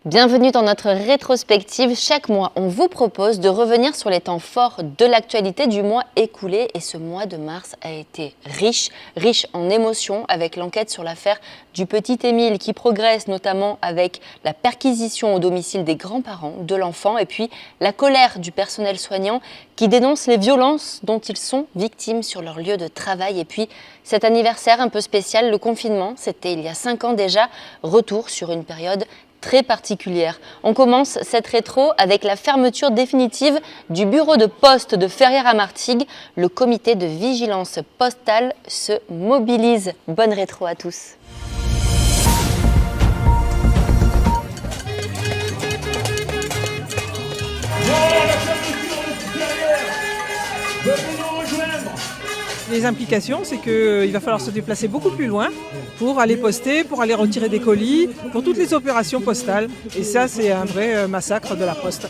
Bienvenue dans notre rétrospective. Chaque mois, on vous propose de revenir sur les temps forts de l'actualité du mois écoulé. Et ce mois de mars a été riche en émotions avec l'enquête sur l'affaire du petit Émile qui progresse notamment avec la perquisition au domicile des grands-parents de l'enfant et puis la colère du personnel soignant qui dénonce les violences dont ils sont victimes sur leur lieu de travail. Et puis cet anniversaire un peu spécial, le confinement, c'était il y a 5 ans déjà, retour sur une période très particulière. On commence cette rétro avec la fermeture définitive du bureau de poste de Ferrières à Martigues. Le comité de vigilance postale se mobilise. Bonne rétro à tous. Les implications, c'est qu'il va falloir se déplacer beaucoup plus loin pour aller poster, pour aller retirer des colis, pour toutes les opérations postales. Et ça, c'est un vrai massacre de la poste.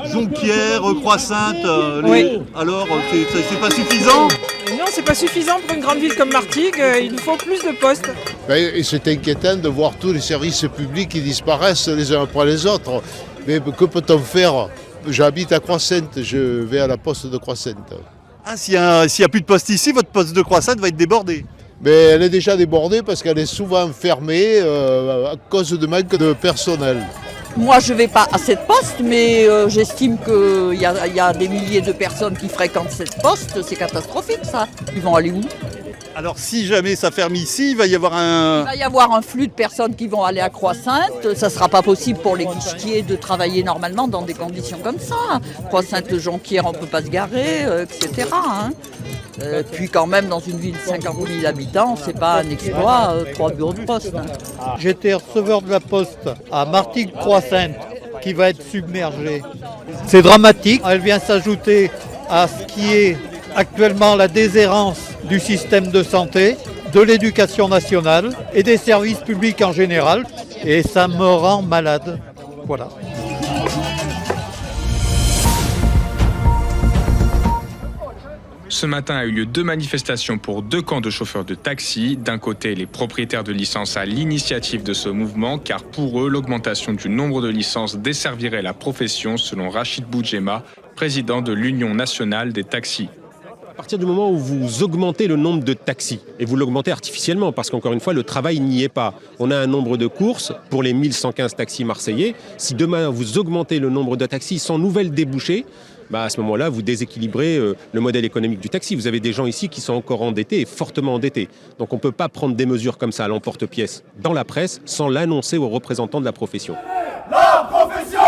Jonquière, Croix-Sainte, Oui. Alors c'est pas suffisant ? Non, c'est pas suffisant pour une grande ville comme Martigues, il nous faut plus de postes. Et c'est inquiétant de voir tous les services publics qui disparaissent les uns après les autres. Mais que peut-on faire ? J'habite à Croix-Sainte, je vais à la poste de Croix-Sainte. Ah, s'il y a plus de poste ici, votre poste de Croix-Sainte va être débordé. Mais elle est déjà débordée parce qu'elle est souvent fermée à cause de manque de personnel. Moi, je ne vais pas à cette poste, mais j'estime qu'il y a des milliers de personnes qui fréquentent cette poste. C'est catastrophique, ça. Ils vont aller où ? Alors si jamais ça ferme ici, il va y avoir Il va y avoir un flux de personnes qui vont aller à Croix-Sainte. Ça ne sera pas possible pour les guichetiers de travailler normalement dans des conditions comme ça. Croix-Sainte-Jonquière, on ne peut pas se garer, etc. Puis quand même, dans une ville de 50 000 habitants, c'est pas un exploit, 3 bureaux de poste. J'étais receveur de la poste à Martigues-Croix-Sainte qui va être submergée. C'est dramatique. Elle vient s'ajouter à ce qui est actuellement la déshérence du système de santé, de l'éducation nationale et des services publics en général. Et ça me rend malade. Voilà. Ce matin a eu lieu 2 manifestations pour 2 camps de chauffeurs de taxi. D'un côté, les propriétaires de licences à l'initiative de ce mouvement, car pour eux, l'augmentation du nombre de licences desservirait la profession, selon Rachid Boudjema, président de l'Union nationale des taxis. À partir du moment où vous augmentez le nombre de taxis, et vous l'augmentez artificiellement, parce qu'encore une fois, le travail n'y est pas. On a un nombre de courses pour les 1115 taxis marseillais. Si demain, vous augmentez le nombre de taxis sans nouvelles débouchés, à ce moment-là, vous déséquilibrez le modèle économique du taxi. Vous avez des gens ici qui sont encore endettés et fortement endettés. Donc on ne peut pas prendre des mesures comme ça à l'emporte-pièce dans la presse sans l'annoncer aux représentants de la profession. La profession !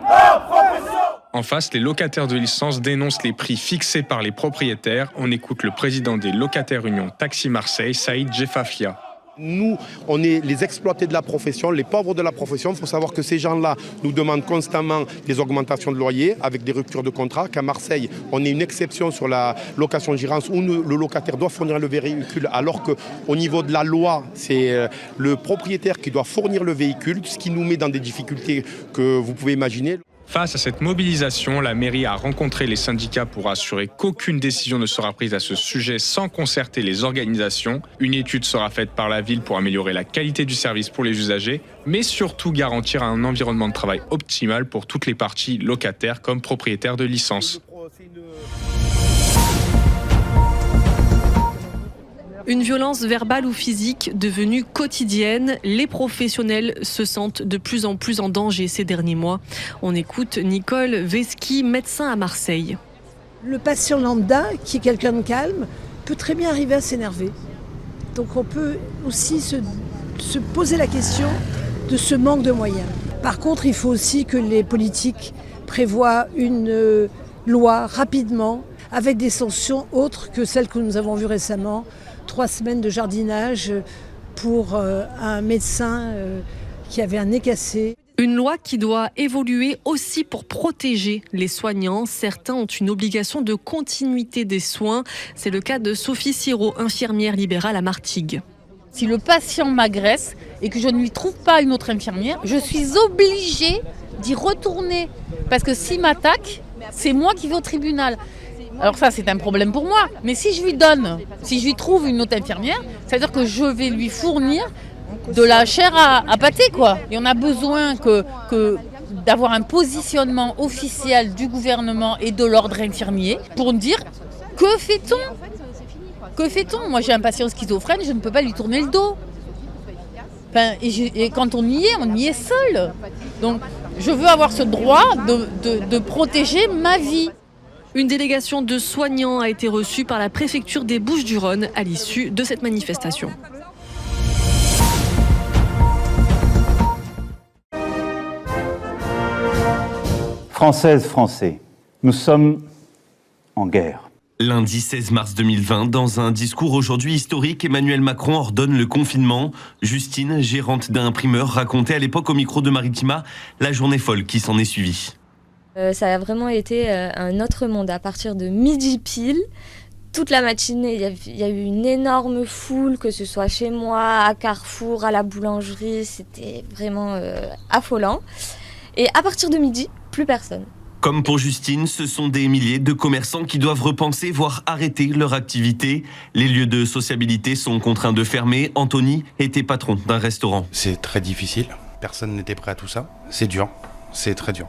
La profession ! En face, les locataires de licence dénoncent les prix fixés par les propriétaires. On écoute le président des locataires Union Taxi Marseille, Saïd Jeffafia. Nous, on est les exploités de la profession, les pauvres de la profession. Il faut savoir que ces gens-là nous demandent constamment des augmentations de loyer avec des ruptures de contrat. Qu'à Marseille, on est une exception sur la location gérance où le locataire doit fournir le véhicule alors qu'au niveau de la loi, c'est le propriétaire qui doit fournir le véhicule, ce qui nous met dans des difficultés que vous pouvez imaginer. Face à cette mobilisation, la mairie a rencontré les syndicats pour assurer qu'aucune décision ne sera prise à ce sujet sans concerter les organisations. Une étude sera faite par la ville pour améliorer la qualité du service pour les usagers, mais surtout garantir un environnement de travail optimal pour toutes les parties, locataires comme propriétaires de licences. Une violence verbale ou physique devenue quotidienne, les professionnels se sentent de plus en plus en danger ces derniers mois. On écoute Nicole Vesky, médecin à Marseille. Le patient lambda, qui est quelqu'un de calme, peut très bien arriver à s'énerver. Donc on peut aussi se poser la question de ce manque de moyens. Par contre, il faut aussi que les politiques prévoient une loi rapidement avec des sanctions autres que celles que nous avons vues récemment. 3 semaines de jardinage pour un médecin qui avait un nez cassé. Une loi qui doit évoluer aussi pour protéger les soignants. Certains ont une obligation de continuité des soins. C'est le cas de Sophie Sirot, infirmière libérale à Martigues. Si le patient m'agresse et que je ne lui trouve pas une autre infirmière, je suis obligée d'y retourner. Parce que s'il m'attaque, c'est moi qui vais au tribunal. Alors ça, c'est un problème pour moi. Mais si je lui trouve une autre infirmière, ça veut dire que je vais lui fournir de la chair à pâté, quoi. Et on a besoin d'avoir un positionnement officiel du gouvernement et de l'ordre infirmier pour dire que fait-on ? Que fait-on ? Moi, j'ai un patient schizophrène, je ne peux pas lui tourner le dos. Enfin, et quand on y est seul. Donc, je veux avoir ce droit de protéger ma vie. Une délégation de soignants a été reçue par la préfecture des Bouches-du-Rhône à l'issue de cette manifestation. Françaises, Français, nous sommes en guerre. Lundi 16 mars 2020, dans un discours aujourd'hui historique, Emmanuel Macron ordonne le confinement. Justine, gérante d'un imprimeur, racontait à l'époque au micro de Maritima la journée folle qui s'en est suivie. Ça a vraiment été un autre monde. À partir de midi pile, toute la matinée, il y a eu une énorme foule, que ce soit chez moi, à Carrefour, à la boulangerie. C'était vraiment affolant. Et à partir de midi, plus personne. Comme pour Justine, ce sont des milliers de commerçants qui doivent repenser, voire arrêter leur activité. Les lieux de sociabilité sont contraints de fermer. Anthony était patron d'un restaurant. C'est très difficile. Personne n'était prêt à tout ça. C'est dur. C'est très dur.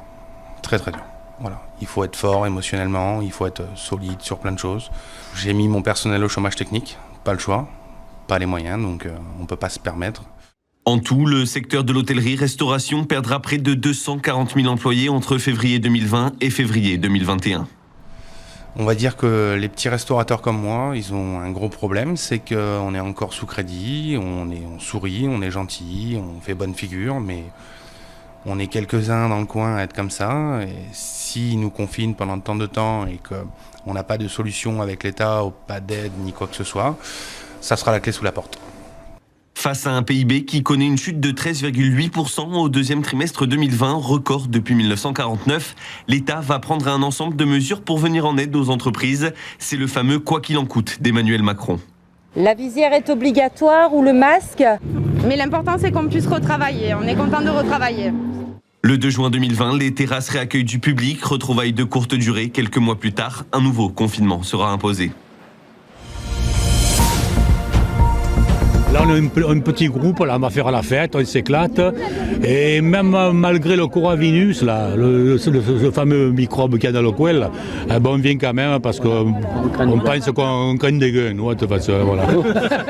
Très très dur. Voilà. Il faut être fort émotionnellement, il faut être solide sur plein de choses. J'ai mis mon personnel au chômage technique. Pas le choix. Pas les moyens, donc on ne peut pas se permettre. En tout, le secteur de l'hôtellerie-restauration perdra près de 240 000 employés entre février 2020 et février 2021. On va dire que les petits restaurateurs comme moi, ils ont un gros problème, c'est qu'on est encore sous crédit, on sourit, on est gentil, on fait bonne figure, mais on est quelques-uns dans le coin à être comme ça. Et s'ils nous confinent pendant tant de temps et qu'on n'a pas de solution avec l'État, ou pas d'aide ni quoi que ce soit, ça sera la clé sous la porte. Face à un PIB qui connaît une chute de 13,8% au deuxième trimestre 2020, record depuis 1949, l'État va prendre un ensemble de mesures pour venir en aide aux entreprises. C'est le fameux « quoi qu'il en coûte » d'Emmanuel Macron. La visière est obligatoire ou le masque, mais l'important c'est qu'on puisse retravailler. On est content de retravailler. Le 2 juin 2020, les terrasses réaccueillent du public, retrouvailles de courte durée. Quelques mois plus tard, un nouveau confinement sera imposé. Là, on est un petit groupe, là, on va faire la fête, on s'éclate. Et même malgré le coronavirus, là, ce fameux microbe qu'il y a dans le coin, on vient quand même parce qu'on pense qu'on craint des gueux, nous, de toute façon, voilà.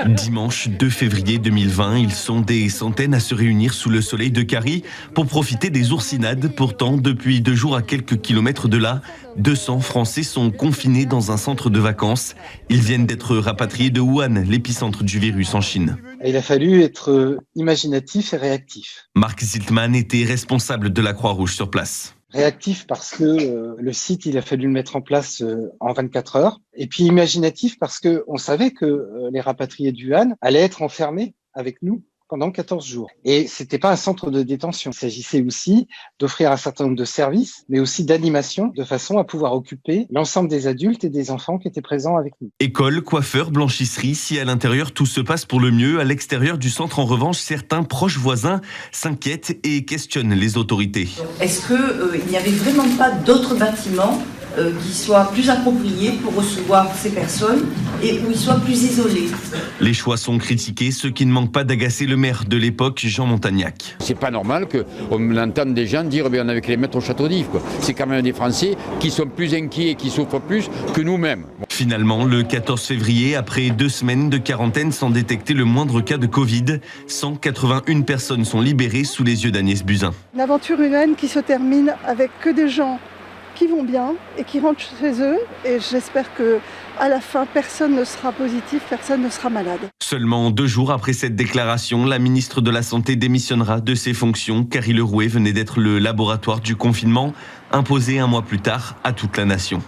Dimanche 2 février 2020, ils sont des centaines à se réunir sous le soleil de Cary pour profiter des oursinades. Pourtant, depuis 2 jours à quelques kilomètres de là, 200 Français sont confinés dans un centre de vacances. Ils viennent d'être rapatriés de Wuhan, l'épicentre du virus en Chine. Il a fallu être imaginatif et réactif. Marc Ziltman était responsable de la Croix-Rouge sur place. Réactif parce que le site, il a fallu le mettre en place en 24 heures. Et puis imaginatif parce qu'on savait que les rapatriés de Wuhan allaient être enfermés avec nous pendant 14 jours. Et c'était pas un centre de détention. Il s'agissait aussi d'offrir un certain nombre de services, mais aussi d'animation, de façon à pouvoir occuper l'ensemble des adultes et des enfants qui étaient présents avec nous. École, coiffeur, blanchisserie, si à l'intérieur tout se passe pour le mieux, à l'extérieur du centre en revanche, certains proches voisins s'inquiètent et questionnent les autorités. Est-ce qu'il n'y avait vraiment pas d'autres bâtiments qui soient plus appropriés pour recevoir ces personnes et où ils soient plus isolés? Les choix sont critiqués, ce qui ne manque pas d'agacer le maire de l'époque, Jean Montagnac. C'est pas normal qu'on entende des gens dire on avait que les mettre au château d'If. C'est quand même des Français qui sont plus inquiets et qui souffrent plus que nous-mêmes. Finalement, le 14 février, après 2 semaines de quarantaine sans détecter le moindre cas de Covid, 181 personnes sont libérées sous les yeux d'Agnès Buzyn. Une aventure humaine qui se termine avec que des gens qui vont bien et qui rentrent chez eux. Et j'espère qu'à la fin, personne ne sera positif, personne ne sera malade. Seulement 2 jours après cette déclaration, la ministre de la Santé démissionnera de ses fonctions. Carrie Lerouet venait d'être le laboratoire du confinement, imposé 1 mois plus tard à toute la nation.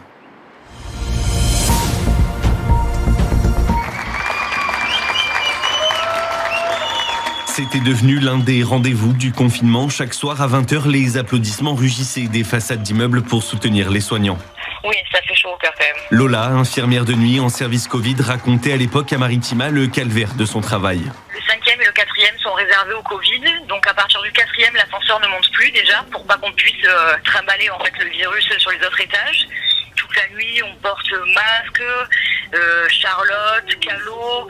C'était devenu l'un des rendez-vous du confinement. Chaque soir à 20h, les applaudissements rugissaient des façades d'immeubles pour soutenir les soignants. Oui, ça fait chaud au cœur quand même. Lola, infirmière de nuit en service Covid, racontait à l'époque à Maritima le calvaire de son travail. Le 5e et le 4e sont réservés au Covid, donc à partir du 4e, l'ascenseur ne monte plus déjà pour pas qu'on puisse trimballer en fait le virus sur les autres étages. Toute la nuit, on porte masque, Charlotte, calot,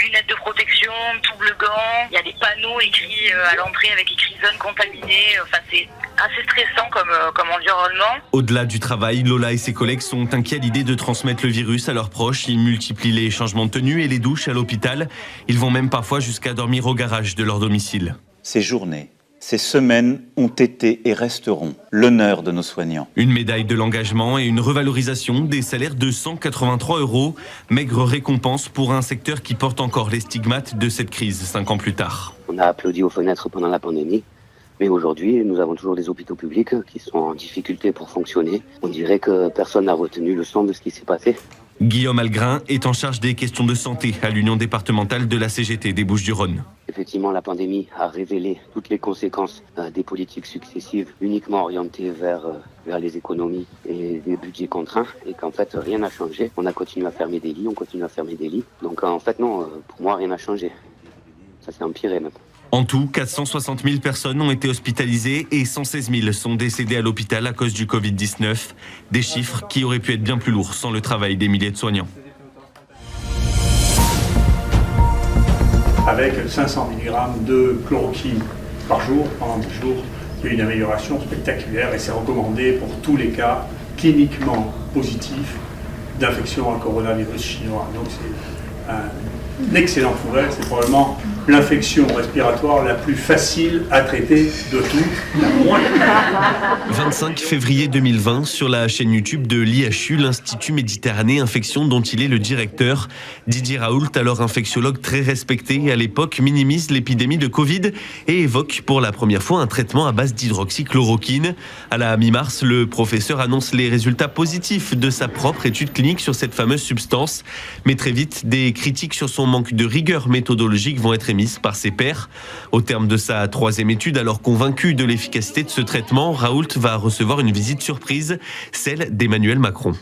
lunettes de protection, double gants. Il y a des panneaux écrits à l'entrée avec écrit zone contaminée. Enfin, c'est assez stressant comme environnement. Au-delà du travail, Lola et ses collègues sont inquiets à l'idée de transmettre le virus à leurs proches. Ils multiplient les changements de tenue et les douches à l'hôpital. Ils vont même parfois jusqu'à dormir au garage de leur domicile. Ces journées, ces semaines ont été et resteront l'honneur de nos soignants. Une médaille de l'engagement et une revalorisation des salaires de 183 €. Maigre récompense pour un secteur qui porte encore les stigmates de cette crise 5 ans plus tard. On a applaudi aux fenêtres pendant la pandémie. Mais aujourd'hui, nous avons toujours des hôpitaux publics qui sont en difficulté pour fonctionner. On dirait que personne n'a retenu le son de ce qui s'est passé. Guillaume Algrin est en charge des questions de santé à l'Union départementale de la CGT des Bouches-du-Rhône. Effectivement, la pandémie a révélé toutes les conséquences des politiques successives uniquement orientées vers les économies et des budgets contraints et qu'en fait rien n'a changé. On a continué à fermer des lits, on continue à fermer des lits. Donc en fait non, pour moi rien n'a changé. Ça s'est empiré même. En tout, 460 000 personnes ont été hospitalisées et 116 000 sont décédées à l'hôpital à cause du Covid-19. Des chiffres qui auraient pu être bien plus lourds sans le travail des milliers de soignants. Avec 500 mg de chloroquine par jour, pendant 10 jours, il y a une amélioration spectaculaire et c'est recommandé pour tous les cas cliniquement positifs d'infection à coronavirus chinois. Donc c'est un excellent nouvelle, c'est probablement l'infection respiratoire la plus facile à traiter de tout. 25 février 2020, sur la chaîne YouTube de l'IHU, l'Institut Méditerranée Infection, dont il est le directeur. Didier Raoult, alors infectiologue très respecté à l'époque, minimise l'épidémie de Covid et évoque pour la première fois un traitement à base d'hydroxychloroquine. À la mi-mars, le professeur annonce les résultats positifs de sa propre étude clinique sur cette fameuse substance. Mais très vite, des critiques sur son manque de rigueur méthodologique vont être émises par ses pairs. Au terme de sa 3e étude, alors convaincu de l'efficacité de ce traitement, Raoult va recevoir une visite surprise, celle d'Emmanuel Macron.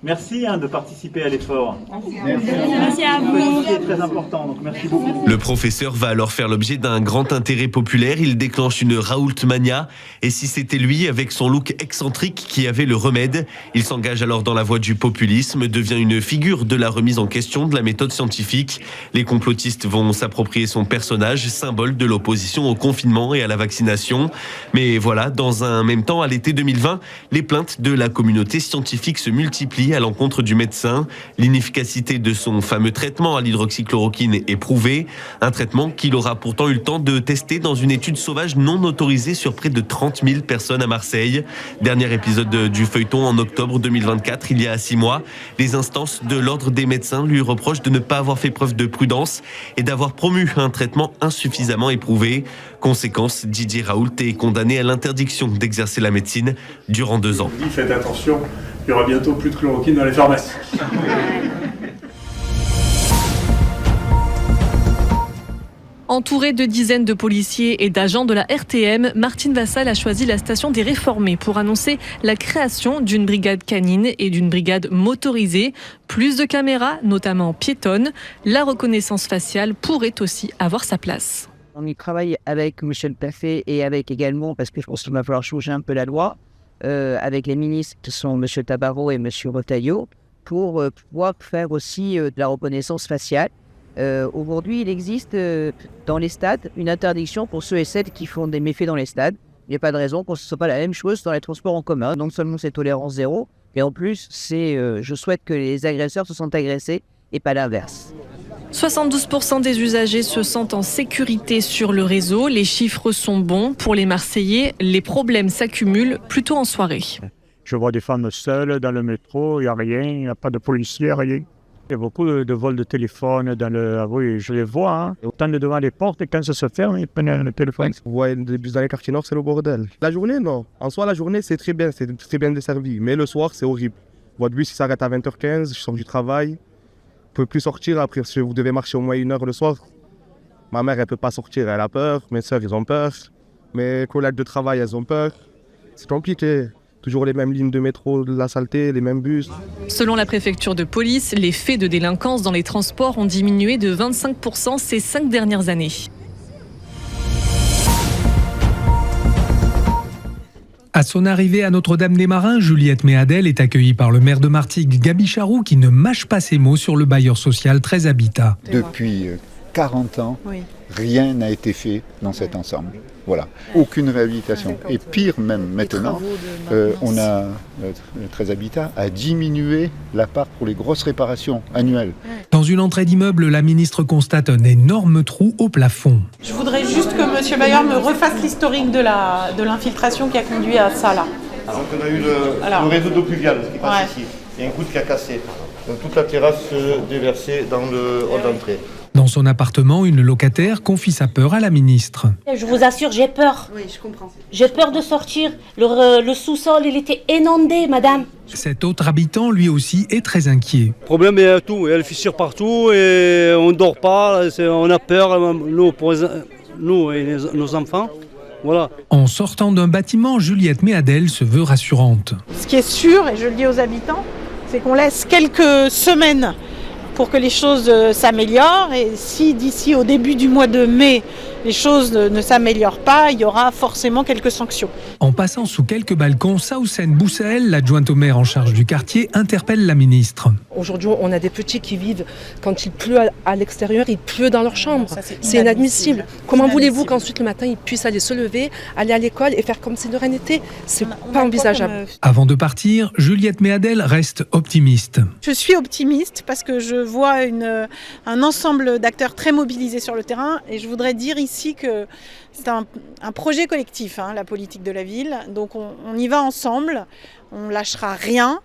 Merci de participer à l'effort. Merci à vous. C'est très important, donc merci beaucoup. Le professeur va alors faire l'objet d'un grand intérêt populaire. Il déclenche une Raoult mania. Et si c'était lui, avec son look excentrique, qui avait le remède, il s'engage alors dans la voie du populisme, devient une figure de la remise en question de la méthode scientifique. Les complotistes vont s'approprier son personnage, symbole de l'opposition au confinement et à la vaccination. Mais voilà, dans un même temps, à l'été 2020, les plaintes de la communauté scientifique se multiplient à l'encontre du médecin. L'inefficacité de son fameux traitement à l'hydroxychloroquine est prouvée. Un traitement qu'il aura pourtant eu le temps de tester dans une étude sauvage non autorisée sur près de 30 000 personnes à Marseille. Dernier épisode du feuilleton en octobre 2024, il y a 6 mois. Les instances de l'ordre des médecins lui reprochent de ne pas avoir fait preuve de prudence et d'avoir promu un traitement insuffisamment éprouvé. Conséquence, Didier Raoult est condamné à l'interdiction d'exercer la médecine durant 2 ans. Faites attention, il y aura bientôt plus de chloroquine dans les pharmacies. Entourée de dizaines de policiers et d'agents de la RTM, Martine Vassal a choisi la station des Réformés pour annoncer la création d'une brigade canine et d'une brigade motorisée. Plus de caméras, notamment piétonnes. La reconnaissance faciale pourrait aussi avoir sa place. On y travaille avec M. le préfet et avec également, parce que je pense qu'il va falloir changer un peu la loi, avec les ministres qui sont M. Tabarot et M. Retailleau, pour pouvoir faire aussi de la reconnaissance faciale. Aujourd'hui, il existe dans les stades une interdiction pour ceux et celles qui font des méfaits dans les stades. Il n'y a pas de raison pour que ce ne soit pas la même chose dans les transports en commun. Non seulement c'est tolérance zéro, et en plus, je souhaite que les agresseurs se sentent agressés et pas l'inverse. 72% des usagers se sentent en sécurité sur le réseau. Les chiffres sont bons. Pour les Marseillais, les problèmes s'accumulent plutôt en soirée. Je vois des femmes seules dans le métro, il n'y a rien, il n'y a pas de policiers, rien. Il y a beaucoup de vols de téléphone dans le... Ah oui, je les vois. Hein. Autant de devant les portes et quand ça se ferme, ils prennent le téléphone. Vous voyez des bus dans les quartiers nord, c'est le bordel. La journée, non. En soi, la journée, c'est très bien desservi. Mais le soir, c'est horrible. Votre bus, il s'arrête à 20h15, je sors du travail. Je ne peux plus sortir après, si vous devez marcher au moins 1 heure le soir. Ma mère, elle ne peut pas sortir, elle a peur. Mes soeurs, ils ont peur. Mes collègues de travail, elles ont peur. C'est compliqué. Toujours les mêmes lignes de métro, de la saleté, les mêmes bus. Selon la préfecture de police, les faits de délinquance dans les transports ont diminué de 25% ces 5 dernières années. À son arrivée à Notre-Dame-des-Marins, Juliette Méadel est accueillie par le maire de Martigues, Gaby Charroux, qui ne mâche pas ses mots sur le bailleur social 13 Habitat. Depuis 40 ans, rien n'a été fait dans cet ensemble. Voilà, aucune réhabilitation. Et pire même maintenant, on a 13 Habitat a diminué la part pour les grosses réparations annuelles. Dans une entrée d'immeuble, la ministre constate un énorme trou au plafond. Je voudrais juste que monsieur Baillard me refasse l'historique de l'infiltration qui a conduit à ça là. Donc on a eu le réseau d'eau pluviale qui passe ici. Il y a une goutte qui a cassé. Donc toute la terrasse déversée dans le hall d'entrée. Dans son appartement, une locataire confie sa peur à la ministre. Je vous assure, j'ai peur. Oui, je comprends. J'ai peur de sortir. Le sous-sol, il était inondé, madame. Cet autre habitant, lui aussi, est très inquiet. Le problème, il y a tout. Il y a le fissure partout et on ne dort pas. On a peur, nous et nos enfants. Voilà. En sortant d'un bâtiment, Juliette Méadel se veut rassurante. Ce qui est sûr, et je le dis aux habitants, c'est qu'on laisse quelques semaines pour que les choses s'améliorent. Et si d'ici au début du mois de mai, les choses ne s'améliorent pas, il y aura forcément quelques sanctions. En passant sous quelques balcons, Saoussen Boussaël, l'adjointe au maire en charge du quartier, interpelle la ministre. Aujourd'hui, on a des petits qui vivent, quand il pleut à l'extérieur, il pleut dans leur chambre. C'est inadmissible. Comment voulez-vous qu'ensuite le matin, ils puissent aller se lever, aller à l'école et faire comme si de rien n'était? C'est pas envisageable. Avant de partir, Juliette Méadel reste optimiste. Je suis optimiste parce que je vois un ensemble d'acteurs très mobilisés sur le terrain et je voudrais dire ici que c'est un projet collectif, la politique de la ville. Donc on y va ensemble, on lâchera rien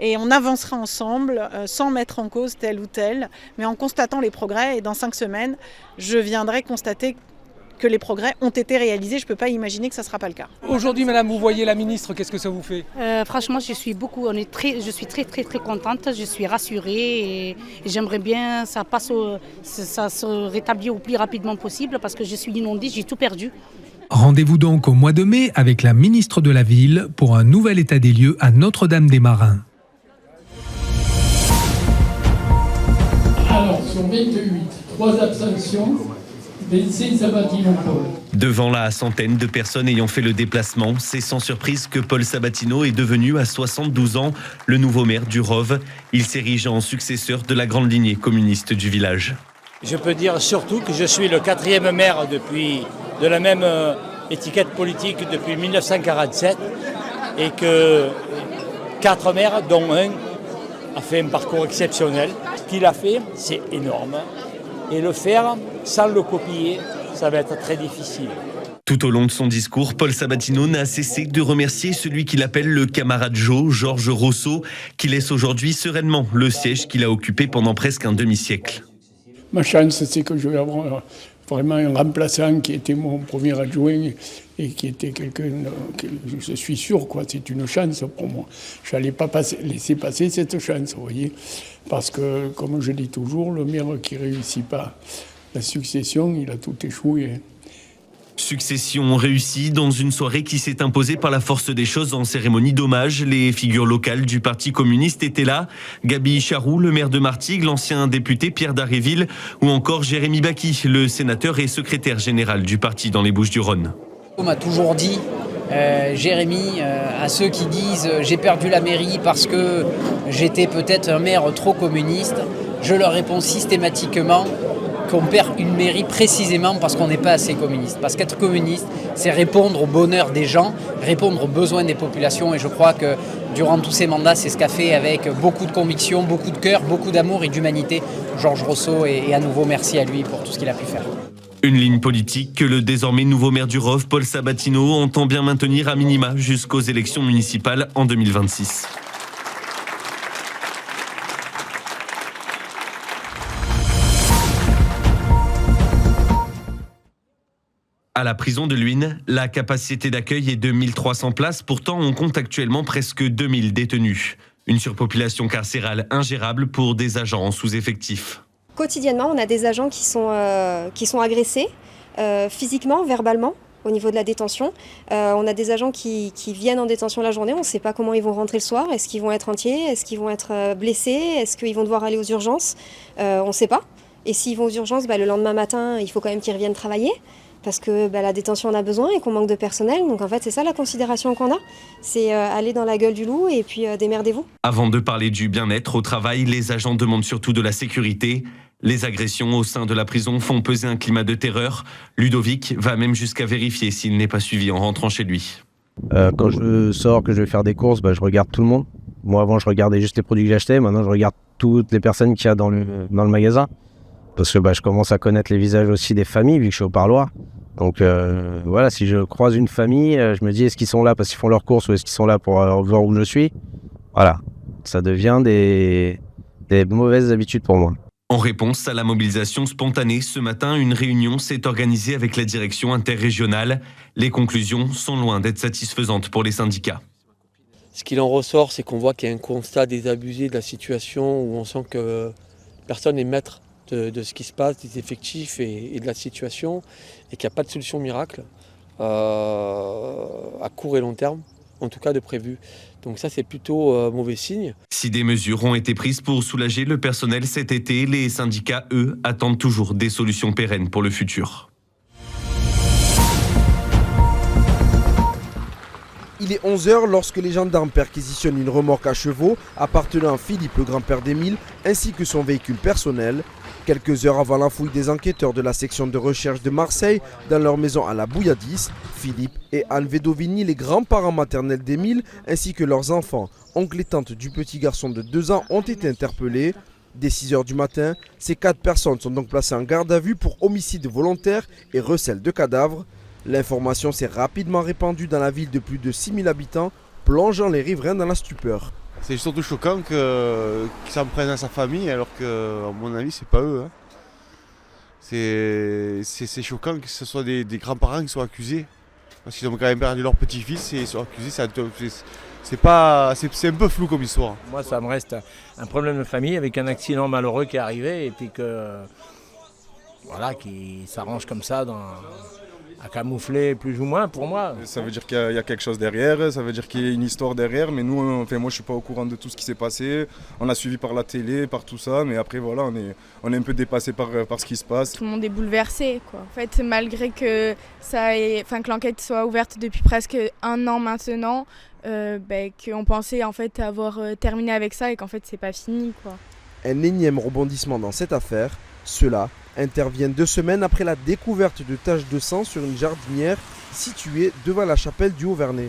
et on avancera ensemble sans mettre en cause tel ou tel, mais en constatant les progrès. Et dans 5 semaines, je viendrai constater que les progrès ont été réalisés. Je ne peux pas imaginer que ça ne sera pas le cas. Aujourd'hui, madame, vous voyez la ministre, qu'est-ce que ça vous fait? Franchement, je suis très contente, je suis rassurée et j'aimerais bien ça se rétablit au plus rapidement possible parce que je suis inondée, j'ai tout perdu. Rendez-vous donc au mois de mai avec la ministre de la Ville pour un nouvel état des lieux à Notre-Dame-des-Marins. Alors, sur 28, 3 abstentions. Devant la centaine de personnes ayant fait le déplacement, c'est sans surprise que Paul Sabatino est devenu à 72 ans le nouveau maire du Rove. Il s'érige en successeur de la grande lignée communiste du village. Je peux dire surtout que je suis le 4e maire de la même étiquette politique depuis 1947 et que 4 maires, dont un, a fait un parcours exceptionnel. Ce qu'il a fait, c'est énorme. Et le faire sans le copier, ça va être très difficile. Tout au long de son discours, Paul Sabatino n'a cessé de remercier celui qu'il appelle le camarade Joe, Georges Rousseau, qui laisse aujourd'hui sereinement le siège qu'il a occupé pendant presque un demi-siècle. Ma chance, c'est que je vais avoir vraiment un remplaçant qui était mon premier adjoint et qui était quelqu'un que je suis sûr, c'est une chance pour moi. Je n'allais pas laisser passer cette chance, vous voyez. Parce que, comme je dis toujours, le maire qui ne réussit pas la succession, il a tout échoué. Succession réussie dans une soirée qui s'est imposée par la force des choses en cérémonie d'hommage. Les figures locales du Parti communiste étaient là. Gaby Charroux, le maire de Martigues, l'ancien député Pierre Daréville ou encore Jérémy Bacchi, le sénateur et secrétaire général du parti dans les Bouches-du-Rhône. On m'a toujours dit, Jérémy, à ceux qui disent « j'ai perdu la mairie parce que j'étais peut-être un maire trop communiste », je leur réponds systématiquement qu'on perd une mairie précisément parce qu'on n'est pas assez communiste. Parce qu'être communiste, c'est répondre au bonheur des gens, répondre aux besoins des populations. Et je crois que durant tous ces mandats, c'est ce qu'a fait avec beaucoup de conviction, beaucoup de cœur, beaucoup d'amour et d'humanité Georges Rousseau. Et à nouveau, merci à lui pour tout ce qu'il a pu faire. Une ligne politique que le désormais nouveau maire du Rove, Paul Sabatino, entend bien maintenir à minima jusqu'aux élections municipales en 2026. À la prison de Luynes, la capacité d'accueil est de 1300 places. Pourtant, on compte actuellement presque 2000 détenus. Une surpopulation carcérale ingérable pour des agents en sous-effectif. Quotidiennement, on a des agents qui sont agressés physiquement, verbalement, au niveau de la détention. On a des agents qui viennent en détention la journée, on ne sait pas comment ils vont rentrer le soir. Est-ce qu'ils vont être entiers? Est-ce qu'ils vont être blessés? Est-ce qu'ils vont devoir aller aux urgences? On ne sait pas. Et s'ils vont aux urgences, le lendemain matin, il faut quand même qu'ils reviennent travailler. parce que la détention en a besoin et qu'on manque de personnel. Donc en fait, c'est ça la considération qu'on a, c'est aller dans la gueule du loup et puis démerdez-vous. Avant de parler du bien-être au travail, les agents demandent surtout de la sécurité. Les agressions au sein de la prison font peser un climat de terreur. Ludovic va même jusqu'à vérifier s'il n'est pas suivi en rentrant chez lui. Quand je sors, que je vais faire des courses, je regarde tout le monde. Moi, avant, je regardais juste les produits que j'achetais. Maintenant, je regarde toutes les personnes qu'il y a dans le magasin. Parce que je commence à connaître les visages aussi des familles, vu que je suis au parloir. Donc voilà, si je croise une famille, je me dis, est-ce qu'ils sont là parce qu'ils font leurs courses ou est-ce qu'ils sont là pour voir où je suis ? Voilà, ça devient des mauvaises habitudes pour moi. En réponse à la mobilisation spontanée, ce matin, une réunion s'est organisée avec la direction interrégionale. Les conclusions sont loin d'être satisfaisantes pour les syndicats. Ce qu'il en ressort, c'est qu'on voit qu'il y a un constat désabusé de la situation où on sent que personne n'est maître de ce qui se passe, des effectifs et de la situation, et qu'il n'y a pas de solution miracle à court et long terme, en tout cas de prévu. Donc ça, c'est plutôt mauvais signe. Si des mesures ont été prises pour soulager le personnel cet été, les syndicats, eux, attendent toujours des solutions pérennes pour le futur. Il est 11h lorsque les gendarmes perquisitionnent une remorque à chevaux appartenant à Philippe, le grand-père d'Émile, ainsi que son véhicule personnel. Quelques heures avant la fouille des enquêteurs de la section de recherche de Marseille dans leur maison à la Bouilladis, Philippe et Anne Vedovini, les grands-parents maternels d'Émile, ainsi que leurs enfants, oncles et tantes du petit garçon de 2 ans, ont été interpellés. Dès 6h du matin, ces 4 personnes sont donc placées en garde à vue pour homicide volontaire et recel de cadavres. L'information s'est rapidement répandue dans la ville de plus de 6000 habitants, plongeant les riverains dans la stupeur. C'est surtout choquant qu'ils s'en prennent à sa famille alors que, à mon avis, c'est pas eux. C'est choquant que ce soit des grands-parents qui soient accusés. Parce qu'ils ont quand même perdu leur petit-fils et ils sont accusés. C'est un peu flou comme histoire. Moi, ça me reste un problème de famille avec un accident malheureux qui est arrivé et puis qui s'arrange comme ça à camoufler plus ou moins pour moi. Ça veut dire qu'il y a quelque chose derrière, ça veut dire qu'il y a une histoire derrière, mais nous, moi je ne suis pas au courant de tout ce qui s'est passé. On a suivi par la télé, par tout ça, mais après voilà, on est un peu dépassé par ce qui se passe. Tout le monde est bouleversé, quoi. En fait, malgré que l'enquête soit ouverte depuis presque 1 an maintenant, qu'on pensait en fait avoir terminé avec ça et qu'en fait c'est pas fini, quoi. Un énième rebondissement dans cette affaire, cela intervient 2 semaines après la découverte de taches de sang sur une jardinière située devant la chapelle du Haut-Vernay.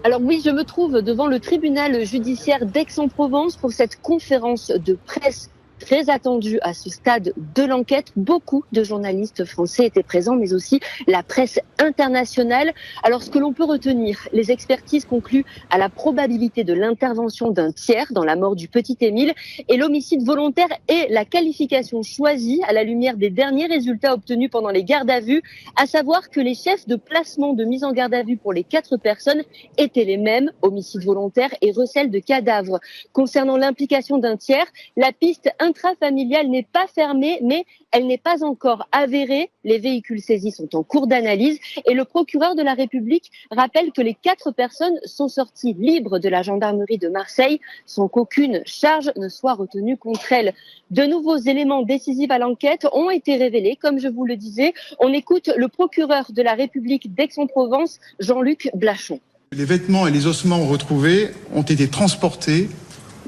Alors oui, je me trouve devant le tribunal judiciaire d'Aix-en-Provence pour cette conférence de presse très attendue à ce stade de l'enquête. Beaucoup de journalistes français étaient présents, mais aussi la presse internationale. Alors ce que l'on peut retenir, les expertises concluent à la probabilité de l'intervention d'un tiers dans la mort du petit Émile et l'homicide volontaire est la qualification choisie à la lumière des derniers résultats obtenus pendant les gardes à vue, à savoir que les chefs de placement de mise en garde à vue pour les 4 personnes étaient les mêmes, homicide volontaire et recel de cadavres. Concernant l'implication d'un tiers, la piste intrafamiliale n'est pas fermée, mais elle n'est pas encore avérée. Les véhicules saisis sont en cours d'analyse et le procureur de la République rappelle que les 4 personnes sont sorties libres de la gendarmerie de Marseille sans qu'aucune charge ne soit retenue contre elles. De nouveaux éléments décisifs à l'enquête ont été révélés, comme je vous le disais. On écoute le procureur de la République d'Aix-en-Provence, Jean-Luc Blachon. Les vêtements et les ossements retrouvés ont été transportés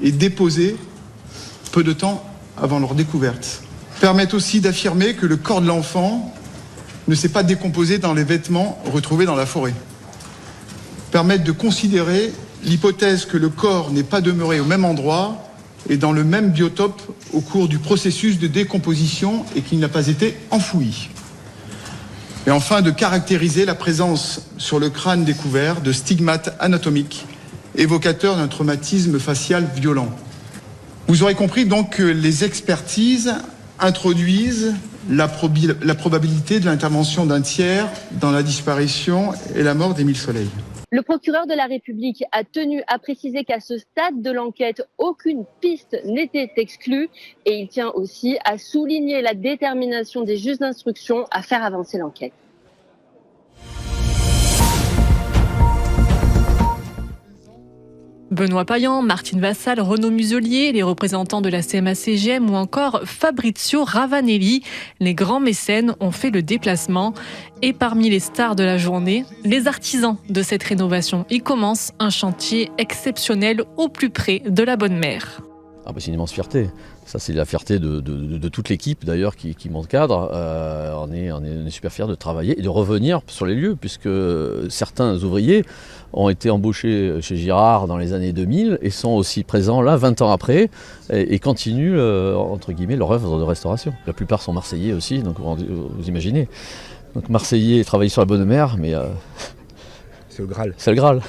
et déposés peu de temps avant leur découverte. Permettent aussi d'affirmer que le corps de l'enfant ne s'est pas décomposé dans les vêtements retrouvés dans la forêt. Permettent de considérer l'hypothèse que le corps n'est pas demeuré au même endroit et dans le même biotope au cours du processus de décomposition et qu'il n'a pas été enfoui. Et enfin de caractériser la présence sur le crâne découvert de stigmates anatomiques évocateurs d'un traumatisme facial violent. Vous aurez compris donc que les expertises introduisent la probabilité de l'intervention d'un tiers dans la disparition et la mort d'Émile Soleil. Le procureur de la République a tenu à préciser qu'à ce stade de l'enquête, aucune piste n'était exclue et il tient aussi à souligner la détermination des juges d'instruction à faire avancer l'enquête. Benoît Payan, Martine Vassal, Renaud Muselier, les représentants de la CMA-CGM ou encore Fabrizio Ravanelli. Les grands mécènes ont fait le déplacement. Et parmi les stars de la journée, les artisans de cette rénovation. Ils commencent un chantier exceptionnel au plus près de la Bonne Mère. C'est une immense fierté. Ça, c'est la fierté de toute l'équipe d'ailleurs qui m'encadre. On est super fiers de travailler et de revenir sur les lieux, puisque certains ouvriers ont été embauchés chez Girard dans les années 2000 et sont aussi présents là 20 ans après et continuent entre guillemets leur œuvre de restauration. La plupart sont marseillais aussi, donc vous imaginez. Donc marseillais travailler sur la Bonne Mère, mais c'est le Graal. C'est le Graal.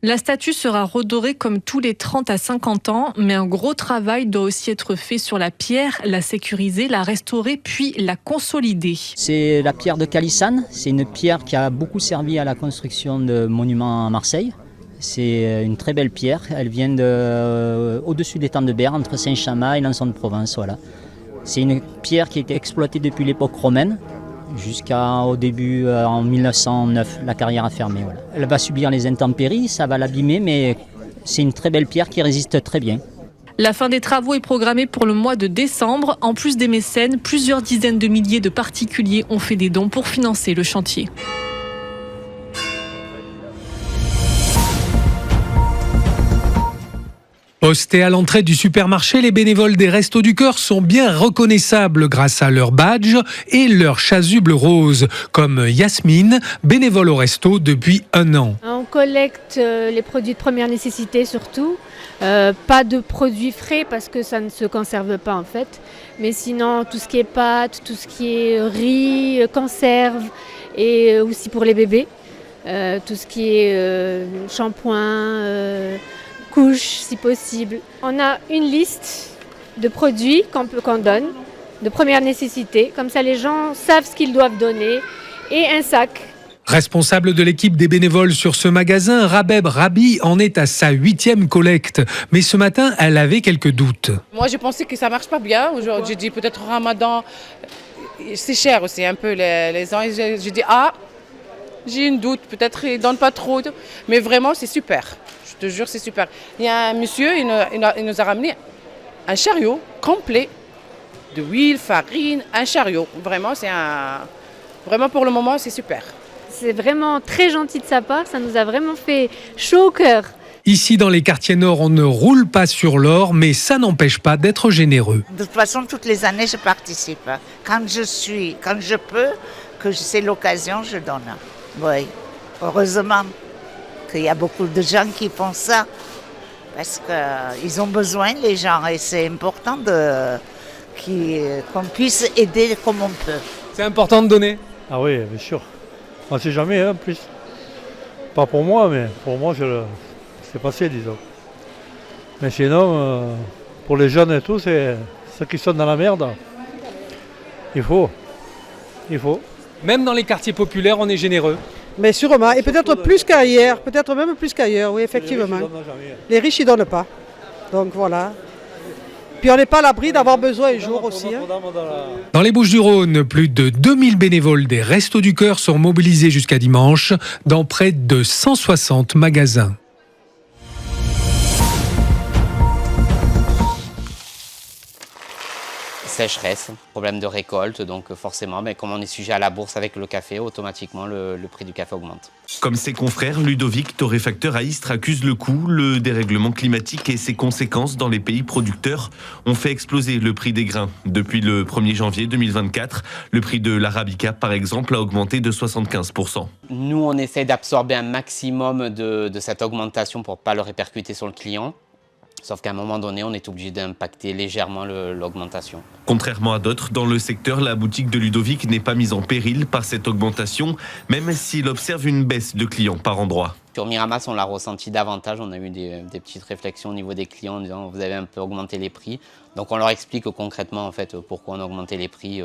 La statue sera redorée comme tous les 30 à 50 ans, mais un gros travail doit aussi être fait sur la pierre, la sécuriser, la restaurer, puis la consolider. C'est la pierre de Calissane, c'est une pierre qui a beaucoup servi à la construction de monuments à Marseille. C'est une très belle pierre, elle vient au-dessus des temps de Berre, entre Saint-Chamas et l'Anson de Provence. Voilà. C'est une pierre qui a été exploitée depuis l'époque romaine. Jusqu'au début, en 1909, la carrière a fermé. Voilà. Elle va subir les intempéries, ça va l'abîmer, mais c'est une très belle pierre qui résiste très bien. La fin des travaux est programmée pour le mois de décembre. En plus des mécènes, plusieurs dizaines de milliers de particuliers ont fait des dons pour financer le chantier. Postés à l'entrée du supermarché, les bénévoles des Restos du Cœur sont bien reconnaissables grâce à leur badge et leur chasuble rose, comme Yasmine, bénévole au resto depuis 1 an. On collecte les produits de première nécessité surtout, pas de produits frais parce que ça ne se conserve pas en fait, mais sinon tout ce qui est pâtes, tout ce qui est riz, conserve et aussi pour les bébés, tout ce qui est shampoing, couches si possible. On a une liste de produits qu'on donne, de première nécessité, comme ça les gens savent ce qu'ils doivent donner, et un sac. Responsable de l'équipe des bénévoles sur ce magasin, Rabeb Rabi en est à sa 8e collecte. Mais ce matin, elle avait quelques doutes. Moi, je pensais que ça marche pas bien. Aujourd'hui, j'ai dit peut-être Ramadan, c'est cher aussi un peu les ans. J'ai dit j'ai une doute, peut-être ils donnent pas trop, mais vraiment c'est super. Je te jure, c'est super. Il y a un monsieur, il nous a ramené un chariot complet de huile, farine, un chariot. Vraiment, vraiment pour le moment, c'est super. C'est vraiment très gentil de sa part, ça nous a vraiment fait chaud au cœur. Ici, dans les quartiers nord, on ne roule pas sur l'or, mais ça n'empêche pas d'être généreux. De toute façon, toutes les années, je participe. Quand je peux, que c'est l'occasion, je donne. Oui, heureusement qu'il y a beaucoup de gens qui font ça, parce qu'ils ont besoin, les gens, et c'est important qu'on puisse aider comme on peut. C'est important de donner. Ah oui, bien sûr. On ne sait jamais, en plus. Pas pour moi, mais pour moi, c'est passé, disons. Mais sinon, pour les jeunes et tout, c'est ceux qui sont dans la merde. Il faut. Même dans les quartiers populaires, on est généreux. Mais sûrement, et peut-être plus qu'ailleurs, peut-être même plus qu'ailleurs, oui, effectivement. Les riches, ils ne donnent pas. Donc voilà. Puis on n'est pas à l'abri d'avoir besoin un jour aussi. Dans les Bouches-du-Rhône, plus de 2000 bénévoles des Restos du Cœur sont mobilisés jusqu'à dimanche dans près de 160 magasins. Sécheresse, problème de récolte, donc forcément, comme on est sujet à la bourse avec le café, automatiquement le prix du café augmente. Comme ses confrères, Ludovic, torréfacteur à Istres, accuse le coût. Le dérèglement climatique et ses conséquences dans les pays producteurs ont fait exploser le prix des grains. Depuis le 1er janvier 2024, le prix de l'arabica, par exemple, a augmenté de 75%. Nous, on essaie d'absorber un maximum de cette augmentation pour ne pas le répercuter sur le client. Sauf qu'à un moment donné, on est obligé d'impacter légèrement l'augmentation. Contrairement à d'autres, dans le secteur, la boutique de Ludovic n'est pas mise en péril par cette augmentation, même s'il observe une baisse de clients par endroit. Sur Miramas, on l'a ressenti davantage. On a eu des petites réflexions au niveau des clients en disant vous avez un peu augmenté les prix. Donc on leur explique concrètement en fait, pourquoi on a augmenté les prix,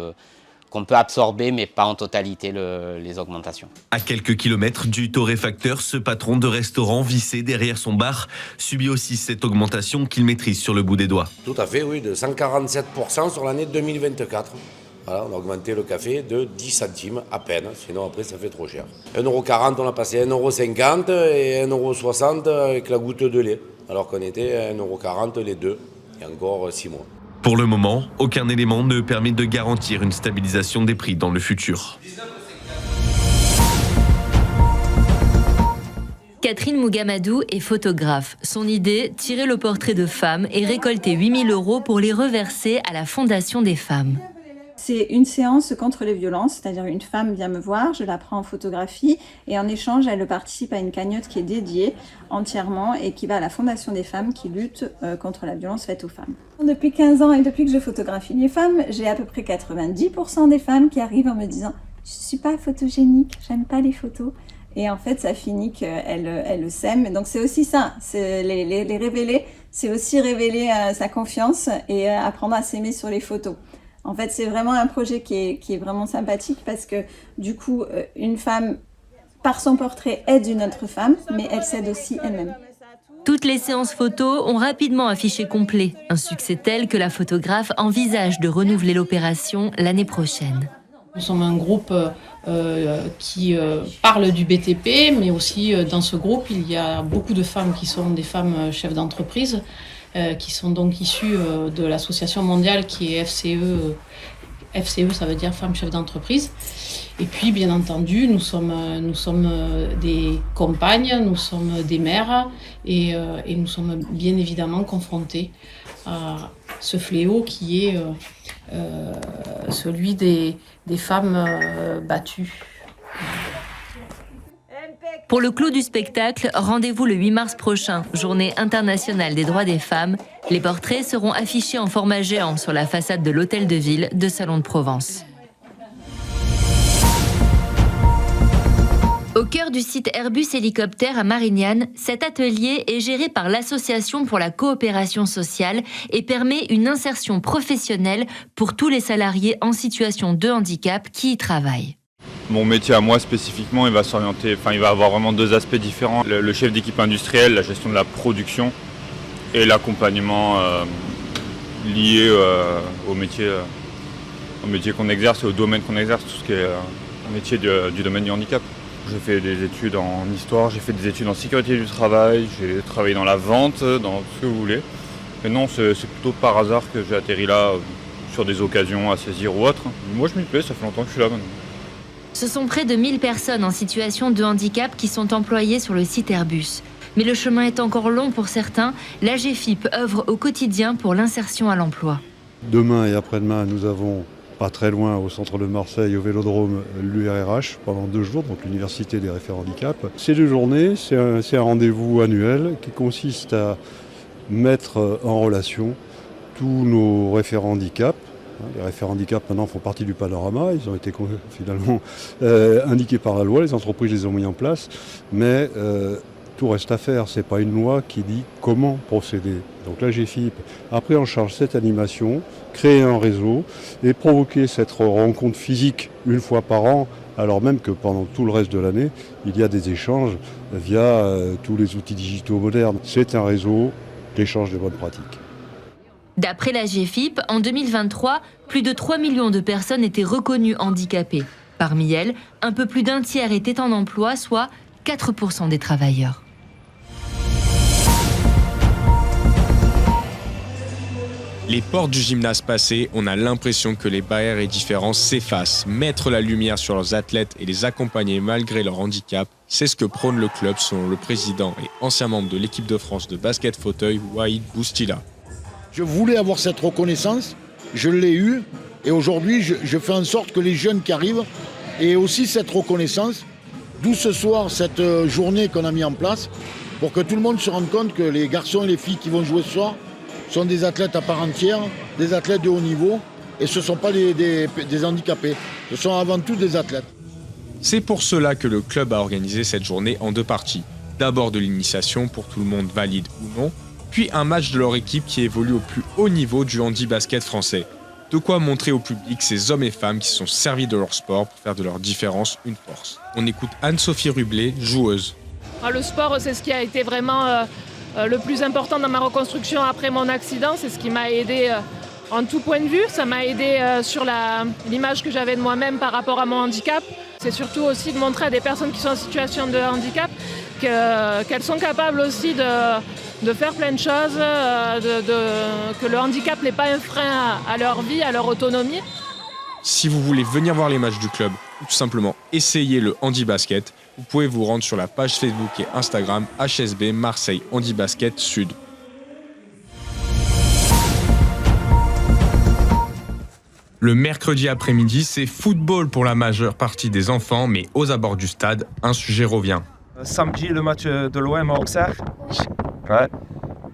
qu'on peut absorber mais pas en totalité les augmentations. À quelques kilomètres du torréfacteur, ce patron de restaurant vissé derrière son bar subit aussi cette augmentation qu'il maîtrise sur le bout des doigts. Tout à fait, oui, de 147% sur l'année 2024. Voilà, on a augmenté le café de 10 centimes à peine, sinon après ça fait trop cher. 1,40 €, on a passé à 1,50 € et 1,60 € avec la goutte de lait, alors qu'on était à 1,40 € les deux, il y a encore 6 mois. Pour le moment, aucun élément ne permet de garantir une stabilisation des prix dans le futur. Catherine Mougamadou est photographe. Son idée, tirer le portrait de femmes et récolter 8 000 € pour les reverser à la Fondation des femmes. C'est une séance contre les violences, c'est-à-dire une femme vient me voir, je la prends en photographie et en échange, elle participe à une cagnotte qui est dédiée entièrement et qui va à la Fondation des femmes qui lutte contre la violence faite aux femmes. Depuis 15 ans et depuis que je photographie les femmes, j'ai à peu près 90% des femmes qui arrivent en me disant « je ne suis pas photogénique, j'aime pas les photos ». Et en fait, ça finit qu'elle le s'aime. Donc c'est aussi ça, les révéler, c'est aussi révéler sa confiance et apprendre à s'aimer sur les photos. En fait, c'est vraiment un projet qui est vraiment sympathique parce que du coup, une femme, par son portrait, aide une autre femme, mais elle s'aide aussi elle-même. Toutes les séances photos ont rapidement affiché complet. Un succès tel que la photographe envisage de renouveler l'opération l'année prochaine. Nous sommes un groupe qui parle du BTP, mais aussi dans ce groupe, il y a beaucoup de femmes qui sont des femmes chefs d'entreprise, qui sont donc issues de l'association mondiale qui est FCE. FCE, ça veut dire Femmes Chefs d'entreprise. Et puis, bien entendu, nous sommes des compagnes, nous sommes des mères et nous sommes bien évidemment confrontés à ce fléau qui est celui des femmes battues. Pour le clou du spectacle, rendez-vous le 8 mars prochain, journée internationale des droits des femmes. Les portraits seront affichés en format géant sur la façade de l'hôtel de ville de Salon de Provence. Au cœur du site Airbus Hélicoptère à Marignane, cet atelier est géré par l'Association pour la coopération sociale et permet une insertion professionnelle pour tous les salariés en situation de handicap qui y travaillent. Mon métier à moi spécifiquement, il va s'orienter, il va avoir vraiment deux aspects différents. Le chef d'équipe industrielle, la gestion de la production et l'accompagnement lié au métier qu'on exerce et au domaine qu'on exerce, tout ce qui est métier du domaine du handicap. J'ai fait des études en histoire, j'ai fait des études en sécurité du travail, j'ai travaillé dans la vente, dans tout ce que vous voulez. Mais non, c'est plutôt par hasard que j'ai atterri là, sur des occasions à saisir ou autres. Moi je m'y plais, ça fait longtemps que je suis là maintenant. Ce sont près de 1000 personnes en situation de handicap qui sont employées sur le site Airbus. Mais le chemin est encore long pour certains. L'AGFIP œuvre au quotidien pour l'insertion à l'emploi. Demain et après-demain, nous avons, pas très loin, au centre de Marseille, au Vélodrome, l'URRH, pendant 2 jours, donc l'Université des référents handicap. Ces 2 journées, c'est un rendez-vous annuel qui consiste à mettre en relation tous nos référents handicap. Les référents handicap maintenant font partie du panorama, ils ont été finalement indiqués par la loi, les entreprises les ont mis en place, mais tout reste à faire, ce n'est pas une loi qui dit comment procéder. Donc l'AGFIP a pris en charge cette animation, créé un réseau et provoqué cette rencontre physique une fois par an, alors même que pendant tout le reste de l'année, il y a des échanges via tous les outils digitaux modernes. C'est un réseau d'échange de bonnes pratiques. D'après la GFIP, en 2023, plus de 3 millions de personnes étaient reconnues handicapées. Parmi elles, un peu plus d'un tiers étaient en emploi, soit 4% des travailleurs. Les portes du gymnase passées, on a l'impression que les barrières et différences s'effacent. Mettre la lumière sur leurs athlètes et les accompagner malgré leur handicap, c'est ce que prône le club selon le président et ancien membre de l'équipe de France de basket fauteuil, Waïd Boustila. Je voulais avoir cette reconnaissance, je l'ai eue et aujourd'hui je fais en sorte que les jeunes qui arrivent aient aussi cette reconnaissance, d'où ce soir cette journée qu'on a mis en place pour que tout le monde se rende compte que les garçons et les filles qui vont jouer ce soir sont des athlètes à part entière, des athlètes de haut niveau et ce ne sont pas des handicapés, ce sont avant tout des athlètes. C'est pour cela que le club a organisé cette journée en 2 parties. D'abord de l'initiation pour tout le monde valide ou non, puis un match de leur équipe qui évolue au plus haut niveau du handi-basket français. De quoi montrer au public ces hommes et femmes qui se sont servis de leur sport pour faire de leur différence une force. On écoute Anne-Sophie Rublé, joueuse. Le sport, c'est ce qui a été vraiment le plus important dans ma reconstruction après mon accident. C'est ce qui m'a aidé en tout point de vue. Ça m'a aidé sur l'image que j'avais de moi-même par rapport à mon handicap. C'est surtout aussi de montrer à des personnes qui sont en situation de handicap qu'elles sont capables aussi de faire plein de choses, que le handicap n'est pas un frein à leur vie, à leur autonomie. Si vous voulez venir voir les matchs du club ou tout simplement essayer le handi-basket, vous pouvez vous rendre sur la page Facebook et Instagram HSB Marseille Handi-Basket Sud. Le mercredi après-midi, c'est football pour la majeure partie des enfants, mais aux abords du stade, un sujet revient. Samedi, le match de l'OM à Auxerre. Ouais.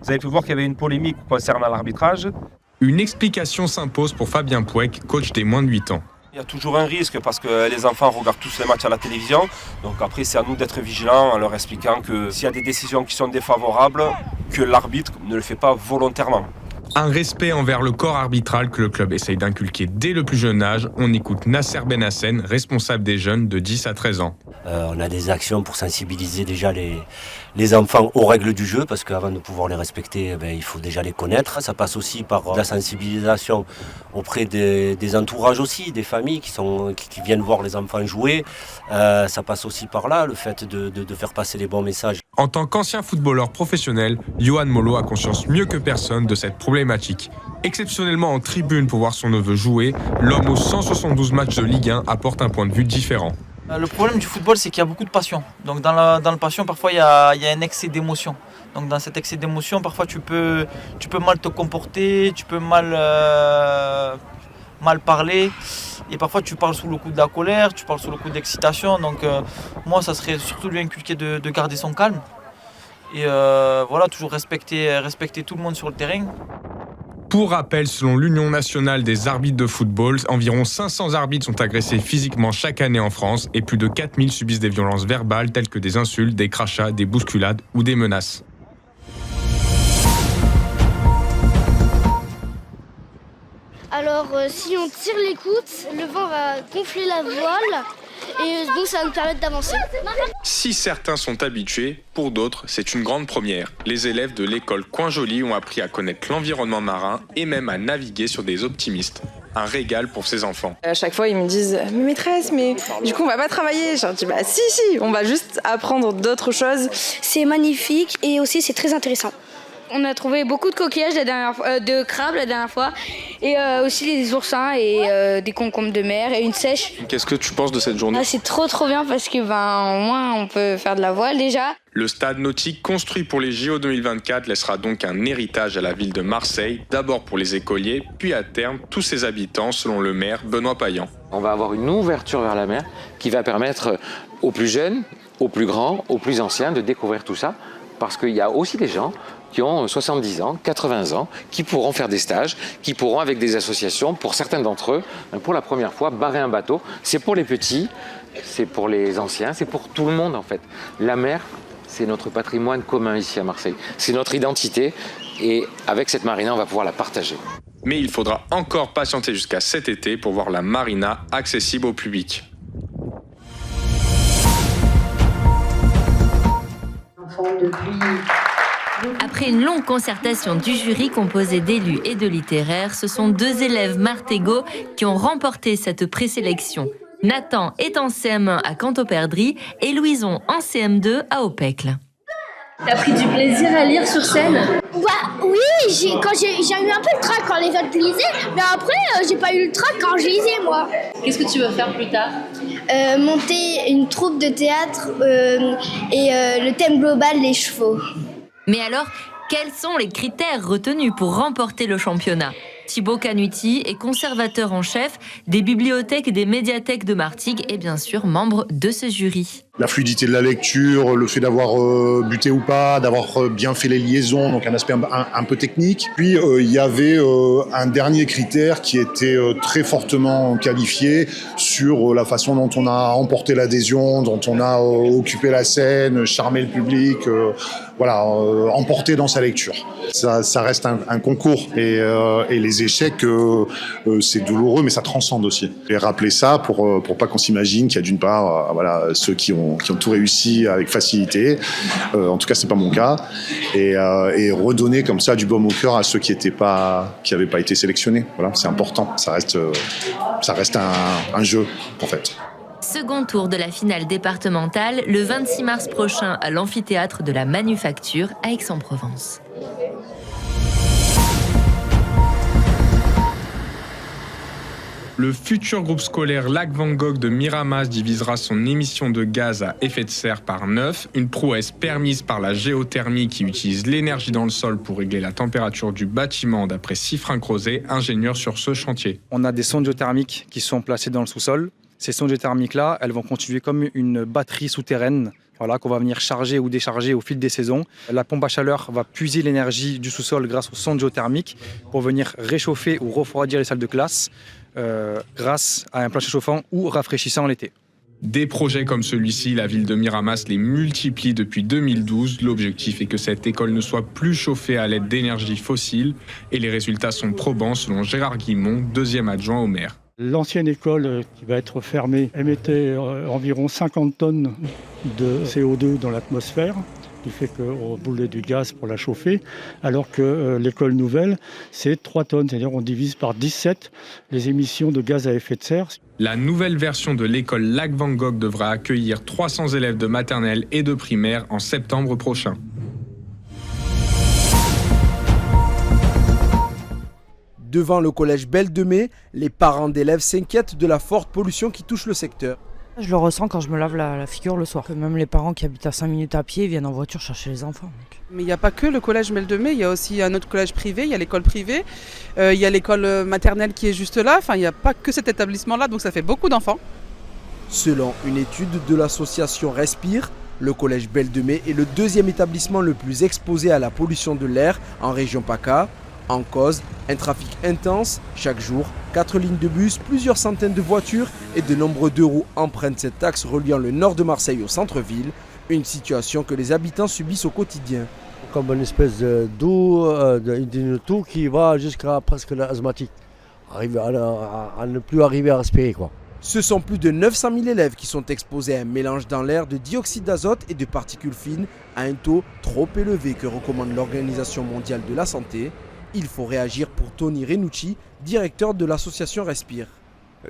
Vous avez pu voir qu'il y avait une polémique concernant l'arbitrage. Une explication s'impose pour Fabien Pouec, coach des moins de 8 ans. Il y a toujours un risque parce que les enfants regardent tous les matchs à la télévision. Donc après, c'est à nous d'être vigilants en leur expliquant que s'il y a des décisions qui sont défavorables, que l'arbitre ne le fait pas volontairement. Un respect envers le corps arbitral que le club essaye d'inculquer dès le plus jeune âge. On écoute Nasser Benassen, responsable des jeunes de 10 à 13 ans. On a des actions pour sensibiliser déjà les enfants aux règles du jeu, parce qu'avant de pouvoir les respecter, il faut déjà les connaître. Ça passe aussi par la sensibilisation auprès des entourages aussi, des familles qui viennent voir les enfants jouer. Ça passe aussi par là, le fait de faire passer les bons messages. En tant qu'ancien footballeur professionnel, Yohan Molo a conscience mieux que personne de cette problématique. Exceptionnellement en tribune pour voir son neveu jouer, l'homme aux 172 matchs de Ligue 1 apporte un point de vue différent. Le problème du football, c'est qu'il y a beaucoup de passion. Donc dans la passion, parfois, il y a un excès d'émotion. Donc dans cet excès d'émotion, parfois, tu peux mal te comporter, tu peux mal parler. Et parfois, tu parles sous le coup de la colère, tu parles sous le coup d'excitation. Donc moi, ça serait surtout lui inculquer de garder son calme. Et toujours respecter tout le monde sur le terrain. Pour rappel, selon l'Union nationale des arbitres de football, environ 500 arbitres sont agressés physiquement chaque année en France et plus de 4000 subissent des violences verbales telles que des insultes, des crachats, des bousculades ou des menaces. Alors si on tire l'écoute, le vent va gonfler la voile et donc ça va nous permettre d'avancer. Si certains sont habitués, pour d'autres, c'est une grande première. Les élèves de l'école Coin Joli ont appris à connaître l'environnement marin et même à naviguer sur des optimistes. Un régal pour ces enfants. À chaque fois, ils me disent « Mais maîtresse, mais du coup, on va pas travailler ?» Je leur dis « Bah si, on va juste apprendre d'autres choses. » C'est magnifique et aussi c'est très intéressant. On a trouvé beaucoup de coquillages de crabes la dernière fois et aussi des oursins et des concombres de mer et une sèche. Qu'est-ce que tu penses de cette journée ? C'est trop bien parce que au moins on peut faire de la voile déjà. Le stade nautique construit pour les JO 2024 laissera donc un héritage à la ville de Marseille, d'abord pour les écoliers, puis à terme tous ses habitants selon le maire Benoît Payan. On va avoir une ouverture vers la mer qui va permettre aux plus jeunes, aux plus grands, aux plus anciens de découvrir tout ça parce qu'il y a aussi des gens qui ont 70 ans, 80 ans, qui pourront faire des stages, qui pourront, avec des associations, pour certains d'entre eux, pour la première fois, barrer un bateau. C'est pour les petits, c'est pour les anciens, c'est pour tout le monde en fait. La mer, c'est notre patrimoine commun ici à Marseille. C'est notre identité et avec cette marina, on va pouvoir la partager. Mais il faudra encore patienter jusqu'à cet été pour voir la marina accessible au public. Après une longue concertation du jury composé d'élus et de littéraires, ce sont 2 élèves Martégot qui ont remporté cette présélection. Nathan est en CM1 à Canto-Perdrix et Louison en CM2 à Opècle. T'as pris du plaisir à lire sur scène ? Oui, j'ai eu un peu le trac quand les autres lisaient, mais après j'ai pas eu le trac quand je lisais moi. Qu'est-ce que tu veux faire plus tard ? Monter une troupe de théâtre et le thème global, les chevaux. Mais alors, quels sont les critères retenus pour remporter le championnat ? Thibaut Canuti est conservateur en chef des bibliothèques et des médiathèques de Martigues et bien sûr membre de ce jury. La fluidité de la lecture, le fait d'avoir buté ou pas, d'avoir bien fait les liaisons, donc un aspect un peu technique. Puis il y avait un dernier critère qui était très fortement qualifié sur la façon dont on a emporté l'adhésion, dont on a occupé la scène, charmé le public, emporté dans sa lecture. Ça reste un concours et les les échecs, c'est douloureux, mais ça transcende aussi. Et rappeler ça pour pas qu'on s'imagine qu'il y a d'une part ceux qui ont tout réussi avec facilité, en tout cas c'est pas mon cas, et redonner comme ça du baume au cœur à ceux qui n'avaient pas été sélectionnés. Voilà, c'est important, ça reste un jeu en fait. Second tour de la finale départementale le 26 mars prochain à l'amphithéâtre de la Manufacture à Aix-en-Provence. Le futur groupe scolaire Lac Van Gogh de Miramas divisera son émission de gaz à effet de serre par 9, une prouesse permise par la géothermie qui utilise l'énergie dans le sol pour régler la température du bâtiment d'après Sifrin Crozet, ingénieur sur ce chantier. On a des sondes géothermiques qui sont placées dans le sous-sol. Ces sondes géothermiques-là, elles vont constituer comme une batterie souterraine qu'on va venir charger ou décharger au fil des saisons. La pompe à chaleur va puiser l'énergie du sous-sol grâce aux sondes géothermiques pour venir réchauffer ou refroidir les salles de classe grâce à un plancher chauffant ou rafraîchissant l'été. Des projets comme celui-ci, la ville de Miramas les multiplie depuis 2012. L'objectif est que cette école ne soit plus chauffée à l'aide d'énergie fossile et les résultats sont probants selon Gérard Guimond, deuxième adjoint au maire. L'ancienne école qui va être fermée émettait environ 50 tonnes de CO2 dans l'atmosphère, qui fait qu'on boulait du gaz pour la chauffer, alors que l'école nouvelle, c'est 3 tonnes, c'est-à-dire on divise par 17 les émissions de gaz à effet de serre. La nouvelle version de l'école Lac Van Gogh devra accueillir 300 élèves de maternelle et de primaire en septembre prochain. Devant le collège Belle de Mai, les parents d'élèves s'inquiètent de la forte pollution qui touche le secteur. Je le ressens quand je me lave la figure le soir. Même les parents qui habitent à 5 minutes à pied viennent en voiture chercher les enfants. Mais il n'y a pas que le collège Belle de Mai, il y a aussi un autre collège privé, il y a l'école privée, il y a l'école maternelle qui est juste là. Enfin, il n'y a pas que cet établissement-là, donc ça fait beaucoup d'enfants. Selon une étude de l'association Respire, le collège Belle de Mai est le deuxième établissement le plus exposé à la pollution de l'air en région PACA. En cause, un trafic intense, chaque jour, 4 lignes de bus, plusieurs centaines de voitures et de nombreux deux roues empruntent cette axe reliant le nord de Marseille au centre-ville, une situation que les habitants subissent au quotidien. Comme une espèce d'eau, d'une toux qui va jusqu'à presque l'asthmatique, à ne plus arriver à respirer, quoi. Ce sont plus de 900 000 élèves qui sont exposés à un mélange dans l'air de dioxyde d'azote et de particules fines à un taux trop élevé que recommande l'Organisation mondiale de la santé. Il faut réagir pour Tony Renucci, directeur de l'association Respire.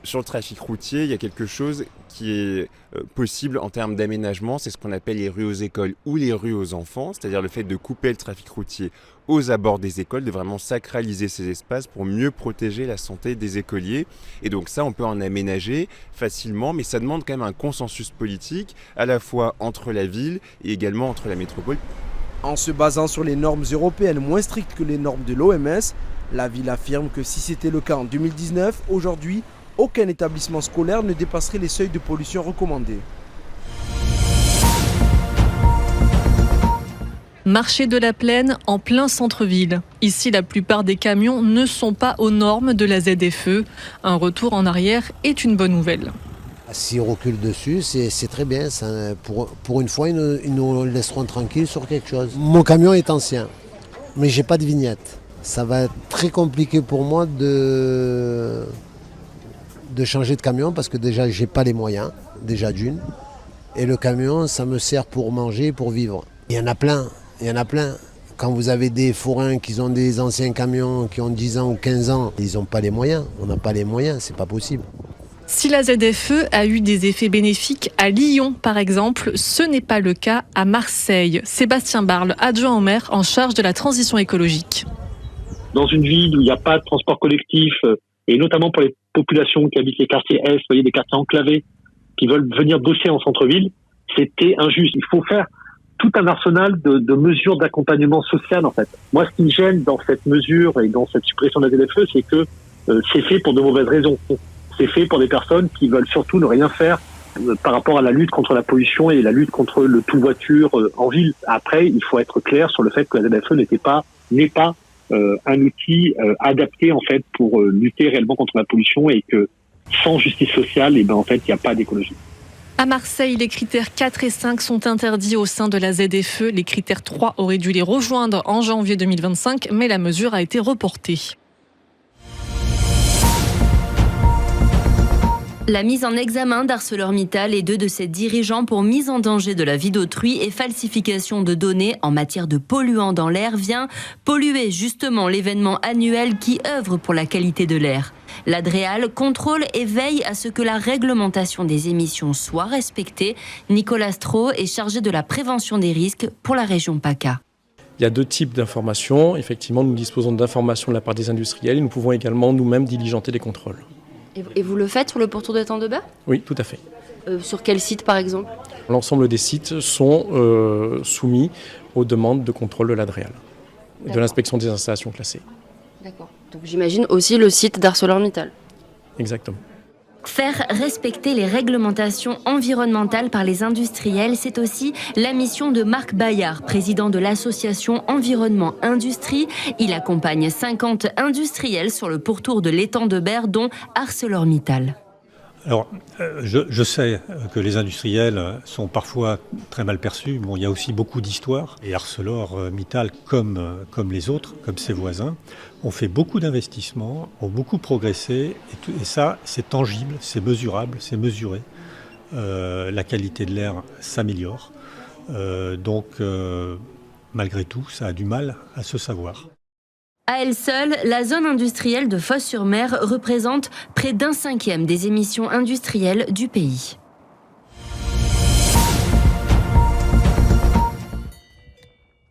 Sur le trafic routier, il y a quelque chose qui est possible en termes d'aménagement, c'est ce qu'on appelle les rues aux écoles ou les rues aux enfants, c'est-à-dire le fait de couper le trafic routier aux abords des écoles, de vraiment sacraliser ces espaces pour mieux protéger la santé des écoliers. Et donc ça, on peut en aménager facilement, mais ça demande quand même un consensus politique, à la fois entre la ville et également entre la métropole. En se basant sur les normes européennes moins strictes que les normes de l'OMS, la ville affirme que si c'était le cas en 2019, aujourd'hui, aucun établissement scolaire ne dépasserait les seuils de pollution recommandés. Marché de la Plaine en plein centre-ville. Ici, la plupart des camions ne sont pas aux normes de la ZFE. Un retour en arrière est une bonne nouvelle. Si on recule dessus, c'est très bien. Ça, pour une fois, ils nous laisseront tranquilles sur quelque chose. Mon camion est ancien, mais j'ai pas de vignette. Ça va être très compliqué pour moi de changer de camion parce que déjà, j'ai pas les moyens, déjà d'une. Et le camion, ça me sert pour manger, pour vivre. Il y en a plein. Quand vous avez des forains qui ont des anciens camions qui ont 10 ans ou 15 ans, ils n'ont pas les moyens. On n'a pas les moyens, c'est pas possible. Si la ZFE a eu des effets bénéfiques à Lyon, par exemple, ce n'est pas le cas à Marseille. Sébastien Barle, adjoint au maire en charge de la transition écologique. Dans une ville où il n'y a pas de transport collectif, et notamment pour les populations qui habitent les quartiers Est, vous voyez, des quartiers enclavés, qui veulent venir bosser en centre-ville, c'était injuste. Il faut faire tout un arsenal de mesures d'accompagnement social, en fait. Moi, ce qui me gêne dans cette mesure et dans cette suppression de la ZFE, c'est que c'est fait pour de mauvaises raisons. C'est fait pour des personnes qui veulent surtout ne rien faire par rapport à la lutte contre la pollution et la lutte contre le tout-voiture en ville. Après, il faut être clair sur le fait que la ZFE n'est pas un outil adapté en fait pour lutter réellement contre la pollution et que sans justice sociale, en fait, il n'y a pas d'écologie. À Marseille, les critères 4 et 5 sont interdits au sein de la ZFE. Les critères 3 auraient dû les rejoindre en janvier 2025, mais la mesure a été reportée. La mise en examen d'ArcelorMittal et 2 de ses dirigeants pour mise en danger de la vie d'autrui et falsification de données en matière de polluants dans l'air vient polluer justement l'événement annuel qui œuvre pour la qualité de l'air. L'Adréal contrôle et veille à ce que la réglementation des émissions soit respectée. Nicolas Stroh est chargé de la prévention des risques pour la région PACA. Il y a 2 types d'informations. Effectivement, nous disposons d'informations de la part des industriels et nous pouvons également nous-mêmes diligenter les contrôles. Et vous le faites sur le pourtour de Tendebert ? Oui, tout à fait. Sur quel site par exemple ? L'ensemble des sites sont soumis aux demandes de contrôle de l'Adréal, de l'inspection des installations classées. D'accord. Donc j'imagine aussi le site d'ArcelorMittal. Exactement. Faire respecter les réglementations environnementales par les industriels, c'est aussi la mission de Marc Bayard, président de l'association Environnement Industrie. Il accompagne 50 industriels sur le pourtour de l'étang de Berre, dont ArcelorMittal. Alors, je sais que les industriels sont parfois très mal perçus. Bon, il y a aussi beaucoup d'histoires. Et ArcelorMittal, comme les autres, comme ses voisins, ont fait beaucoup d'investissements, ont beaucoup progressé. Et ça, c'est tangible, c'est mesurable, c'est mesuré. La qualité de l'air s'améliore. Donc, malgré tout, ça a du mal à se savoir. À elle seule, la zone industrielle de Fos-sur-Mer représente près d'1/5 des émissions industrielles du pays.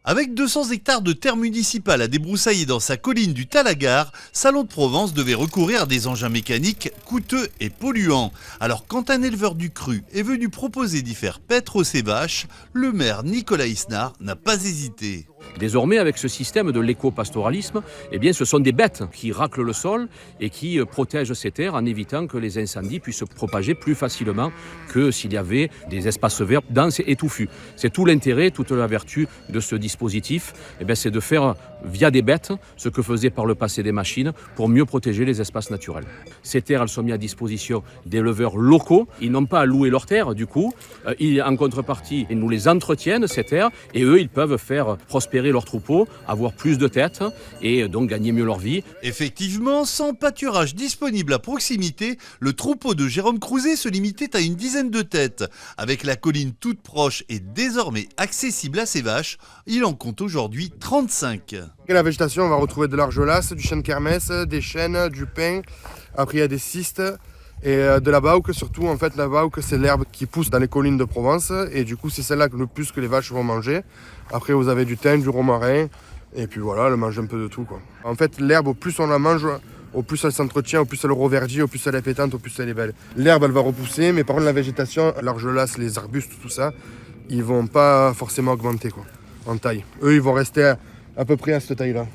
Avec 200 hectares de terre municipale à débroussailler dans sa colline du Talagar, Salon de Provence devait recourir à des engins mécaniques coûteux et polluants. Alors quand un éleveur du cru est venu proposer d'y faire paître ses vaches, le maire Nicolas Isnard n'a pas hésité. Désormais, avec ce système de l'éco-pastoralisme, eh bien, ce sont des bêtes qui raclent le sol et qui protègent ces terres en évitant que les incendies puissent se propager plus facilement que s'il y avait des espaces verts denses et touffus. C'est tout l'intérêt, toute la vertu de ce dispositif, eh bien, c'est de faire via des bêtes ce que faisaient par le passé des machines pour mieux protéger les espaces naturels. Ces terres, elles sont mises à disposition d'éleveurs locaux. Ils n'ont pas à louer leurs terres, du coup. En contrepartie, ils nous les entretiennent, ces terres, et eux, ils peuvent faire prospérer leurs troupeaux, avoir plus de têtes et donc gagner mieux leur vie. Effectivement, sans pâturage disponible à proximité, le troupeau de Jérôme Crouzet se limitait à une dizaine de têtes. Avec la colline toute proche et désormais accessible à ses vaches, il en compte aujourd'hui 35. Et la végétation, on va retrouver de l'argelasse, du chêne kermès, des chênes, du pin. Après, il y a des cistes et de la bauque. Surtout, en fait, la bauque, c'est l'herbe qui pousse dans les collines de Provence. Et du coup, c'est celle-là le plus que les vaches vont manger. Après, vous avez du thym, du romarin. Et puis voilà, elle mange un peu de tout, quoi. En fait, l'herbe, au plus on la mange, au plus elle s'entretient, au plus elle reverdit, au plus elle est pétante, au plus elle est belle. L'herbe, elle va repousser, mais par contre, la végétation, l'argelasse, les arbustes, tout ça, ils vont pas forcément augmenter, quoi, en taille. Eux, ils vont rester à peu près à cette taille-là.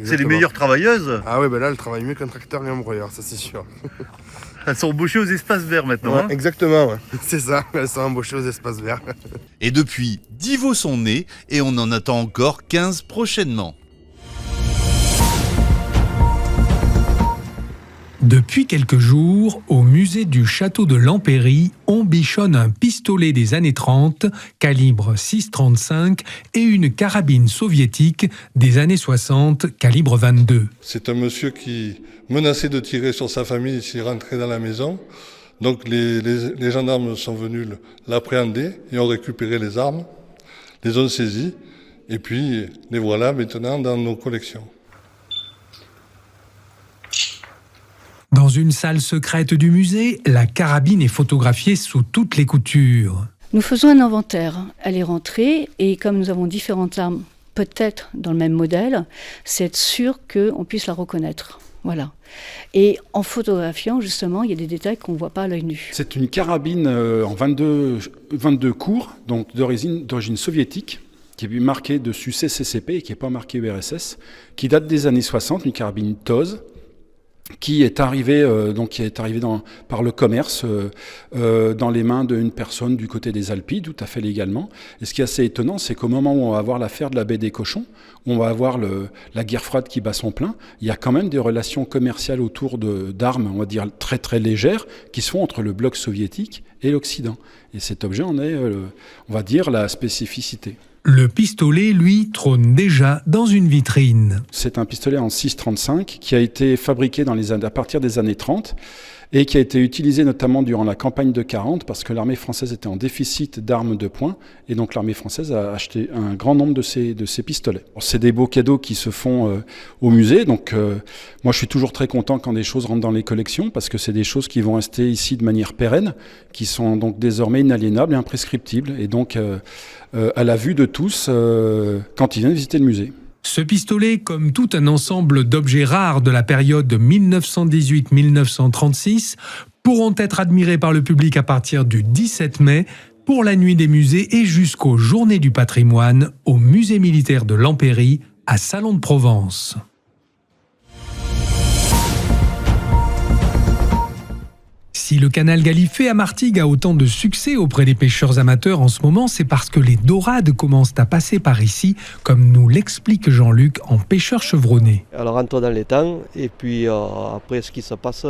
C'est les meilleures travailleuses. Ah ouais, ben là, elles travaillent mieux qu'un tracteur et un broyeur, ça c'est sûr. Elles sont embauchées aux espaces verts maintenant. Ouais, exactement, ouais. C'est ça, elles sont embauchées aux espaces verts. Et depuis, 10 veaux sont nés et on en attend encore 15 prochainement. Depuis quelques jours, au musée du château de Lampéry, on bichonne un pistolet des années 30, calibre 6,35, et une carabine soviétique des années 60, calibre 22. C'est un monsieur qui menaçait de tirer sur sa famille s'il rentrait dans la maison. Donc les gendarmes sont venus l'appréhender et ont récupéré les armes, les ont saisies, et puis les voilà maintenant dans nos collections. Dans une salle secrète du musée, la carabine est photographiée sous toutes les coutures. Nous faisons un inventaire. Elle est rentrée et comme nous avons différentes armes, peut-être dans le même modèle, c'est être sûr qu'on puisse la reconnaître. Voilà. Et en photographiant, justement, il y a des détails qu'on ne voit pas à l'œil nu. C'est une carabine en 22 cours, donc d'origine soviétique, qui est marquée dessus CCCP et qui n'est pas marquée URSS, qui date des années 60, une carabine TOZ, qui est arrivée par le commerce dans les mains d'une personne du côté des Alpilles, tout à fait légalement. Et ce qui est assez étonnant, c'est qu'au moment où on va avoir l'affaire de la baie des Cochons, où on va avoir la guerre froide qui bat son plein, il y a quand même des relations commerciales autour d'armes, on va dire très très légères, qui se font entre le bloc soviétique et l'Occident. Et cet objet en est, on va dire, la spécificité. Le pistolet, lui, trône déjà dans une vitrine. C'est un pistolet en 6,35 qui a été fabriqué à partir des années 30 et qui a été utilisé notamment durant la campagne de 40 parce que l'armée française était en déficit d'armes de poing et donc l'armée française a acheté un grand nombre de ces pistolets. C'est des beaux cadeaux qui se font au musée, donc moi je suis toujours très content quand des choses rentrent dans les collections parce que c'est des choses qui vont rester ici de manière pérenne, qui sont donc désormais inaliénables et imprescriptibles et donc à la vue de tous quand ils viennent visiter le musée. Ce pistolet, comme tout un ensemble d'objets rares de la période 1918-1936, pourront être admirés par le public à partir du 17 mai pour la nuit des musées et jusqu'aux Journées du patrimoine au musée militaire de l'Empéry à Salon de Provence. Si le canal Galifet à Martigues a autant de succès auprès des pêcheurs amateurs en ce moment, c'est parce que les dorades commencent à passer par ici, comme nous l'explique Jean-Luc en pêcheur chevronné. Elles rentrent dans l'étang et puis après ce qui se passe,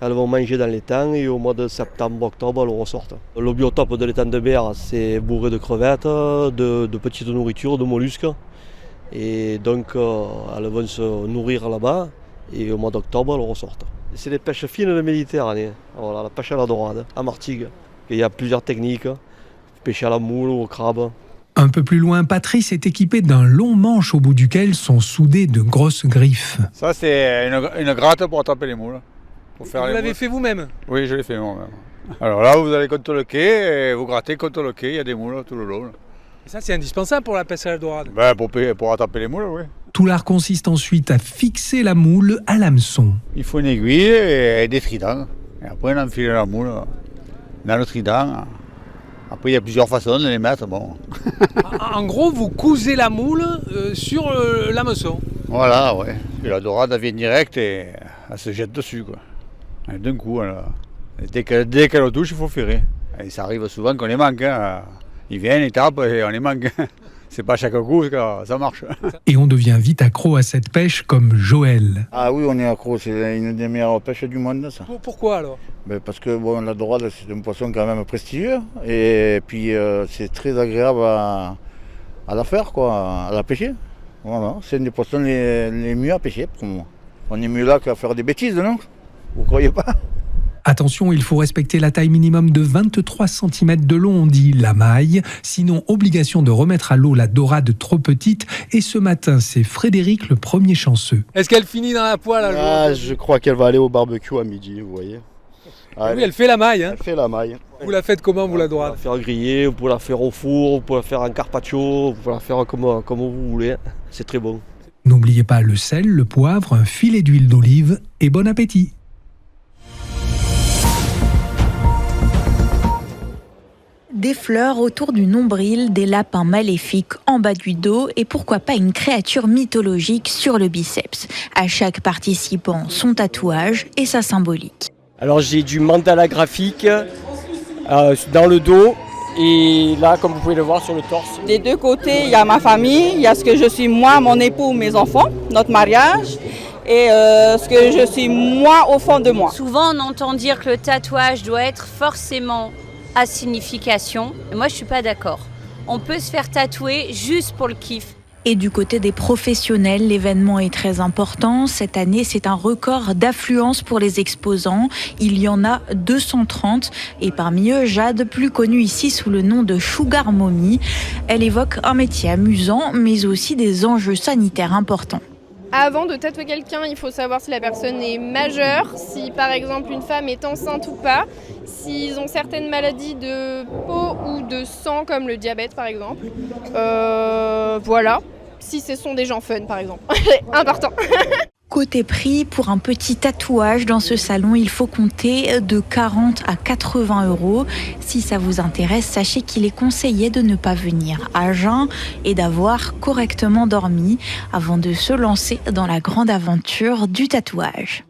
elles vont manger dans l'étang et au mois de septembre-octobre elles ressortent. Le biotope de l'étang de Berre, c'est bourré de crevettes, de petites nourritures, de mollusques. Et donc elles vont se nourrir là-bas et au mois d'octobre elles ressortent. C'est des pêches fines de Méditerranée, voilà, la pêche à la dorade, à Martigues. Il y a plusieurs techniques, pêcher à la moule ou au crabe. Un peu plus loin, Patrice est équipé d'un long manche au bout duquel sont soudées de grosses griffes. Ça c'est une gratte pour attraper les moules. Vous l'avez fait vous-même? Oui, je l'ai fait moi-même. Alors là, vous allez contre le quai et vous grattez contre le quai, il y a des moules tout le long. Et ça c'est indispensable pour la pêche à la dorade? Pour attraper les moules, oui. Tout l'art consiste ensuite à fixer la moule à l'hameçon. Il faut une aiguille et des tridents. Et après, on enfile la moule dans le trident. Après, il y a plusieurs façons de les mettre. Bon. En gros, vous cousez la moule sur l'hameçon. Voilà, ouais. Et la dorade, elle vient direct et elle se jette dessus, quoi. Et d'un coup, dès qu'elle touche, il faut ferrer. Et ça arrive souvent qu'on les manque. Hein. Ils viennent, ils tapent et on les manque. C'est pas chaque coup que ça marche. Et on devient vite accro à cette pêche comme Joël. Ah oui, on est accro, c'est une des meilleures pêches du monde, ça. Pourquoi alors? Parce que bon, la dorade, c'est un poisson quand même prestigieux. Et puis c'est très agréable à la faire, quoi, à la pêcher. Voilà, c'est un des poissons les mieux à pêcher pour moi. On est mieux là qu'à faire des bêtises, non? Vous croyez pas? Attention, il faut respecter la taille minimum de 23 cm de long, on dit la maille. Sinon, obligation de remettre à l'eau la dorade trop petite. Et ce matin, c'est Frédéric le premier chanceux. Est-ce qu'elle finit dans la poêle? Je crois qu'elle va aller au barbecue à midi, vous voyez. Oui, elle fait la maille. Hein. Elle fait la maille. Vous la faites comment, vous, la dorade? Vous pouvez la faire griller, vous pouvez la faire au four, vous pouvez la faire en carpaccio, vous pouvez la faire comme vous voulez. C'est très bon. N'oubliez pas le sel, le poivre, un filet d'huile d'olive et bon appétit. Des fleurs autour du nombril, des lapins maléfiques en bas du dos et pourquoi pas une créature mythologique sur le biceps. À chaque participant, son tatouage et sa symbolique. Alors j'ai du mandala graphique dans le dos et là, comme vous pouvez le voir, sur le torse. Des deux côtés, il y a ma famille, il y a ce que je suis moi, mon époux, mes enfants, notre mariage. Et ce que je suis moi au fond de moi. Souvent on entend dire que le tatouage doit être forcément à signification. Moi je suis pas d'accord. On peut se faire tatouer juste pour le kiff. Et du côté des professionnels, l'événement est très important. Cette année, c'est un record d'affluence pour les exposants. Il y en a 230. Et parmi eux, Jade, plus connue ici sous le nom de Sugar Mommy. Elle évoque un métier amusant, mais aussi des enjeux sanitaires importants. Avant de tatouer quelqu'un, il faut savoir si la personne est majeure, si par exemple une femme est enceinte ou pas, s'ils ont certaines maladies de peau ou de sang comme le diabète par exemple. Voilà, si ce sont des gens fun par exemple, important. Côté prix, pour un petit tatouage dans ce salon, il faut compter de 40 à 80 €. Si ça vous intéresse, sachez qu'il est conseillé de ne pas venir à jeun et d'avoir correctement dormi avant de se lancer dans la grande aventure du tatouage.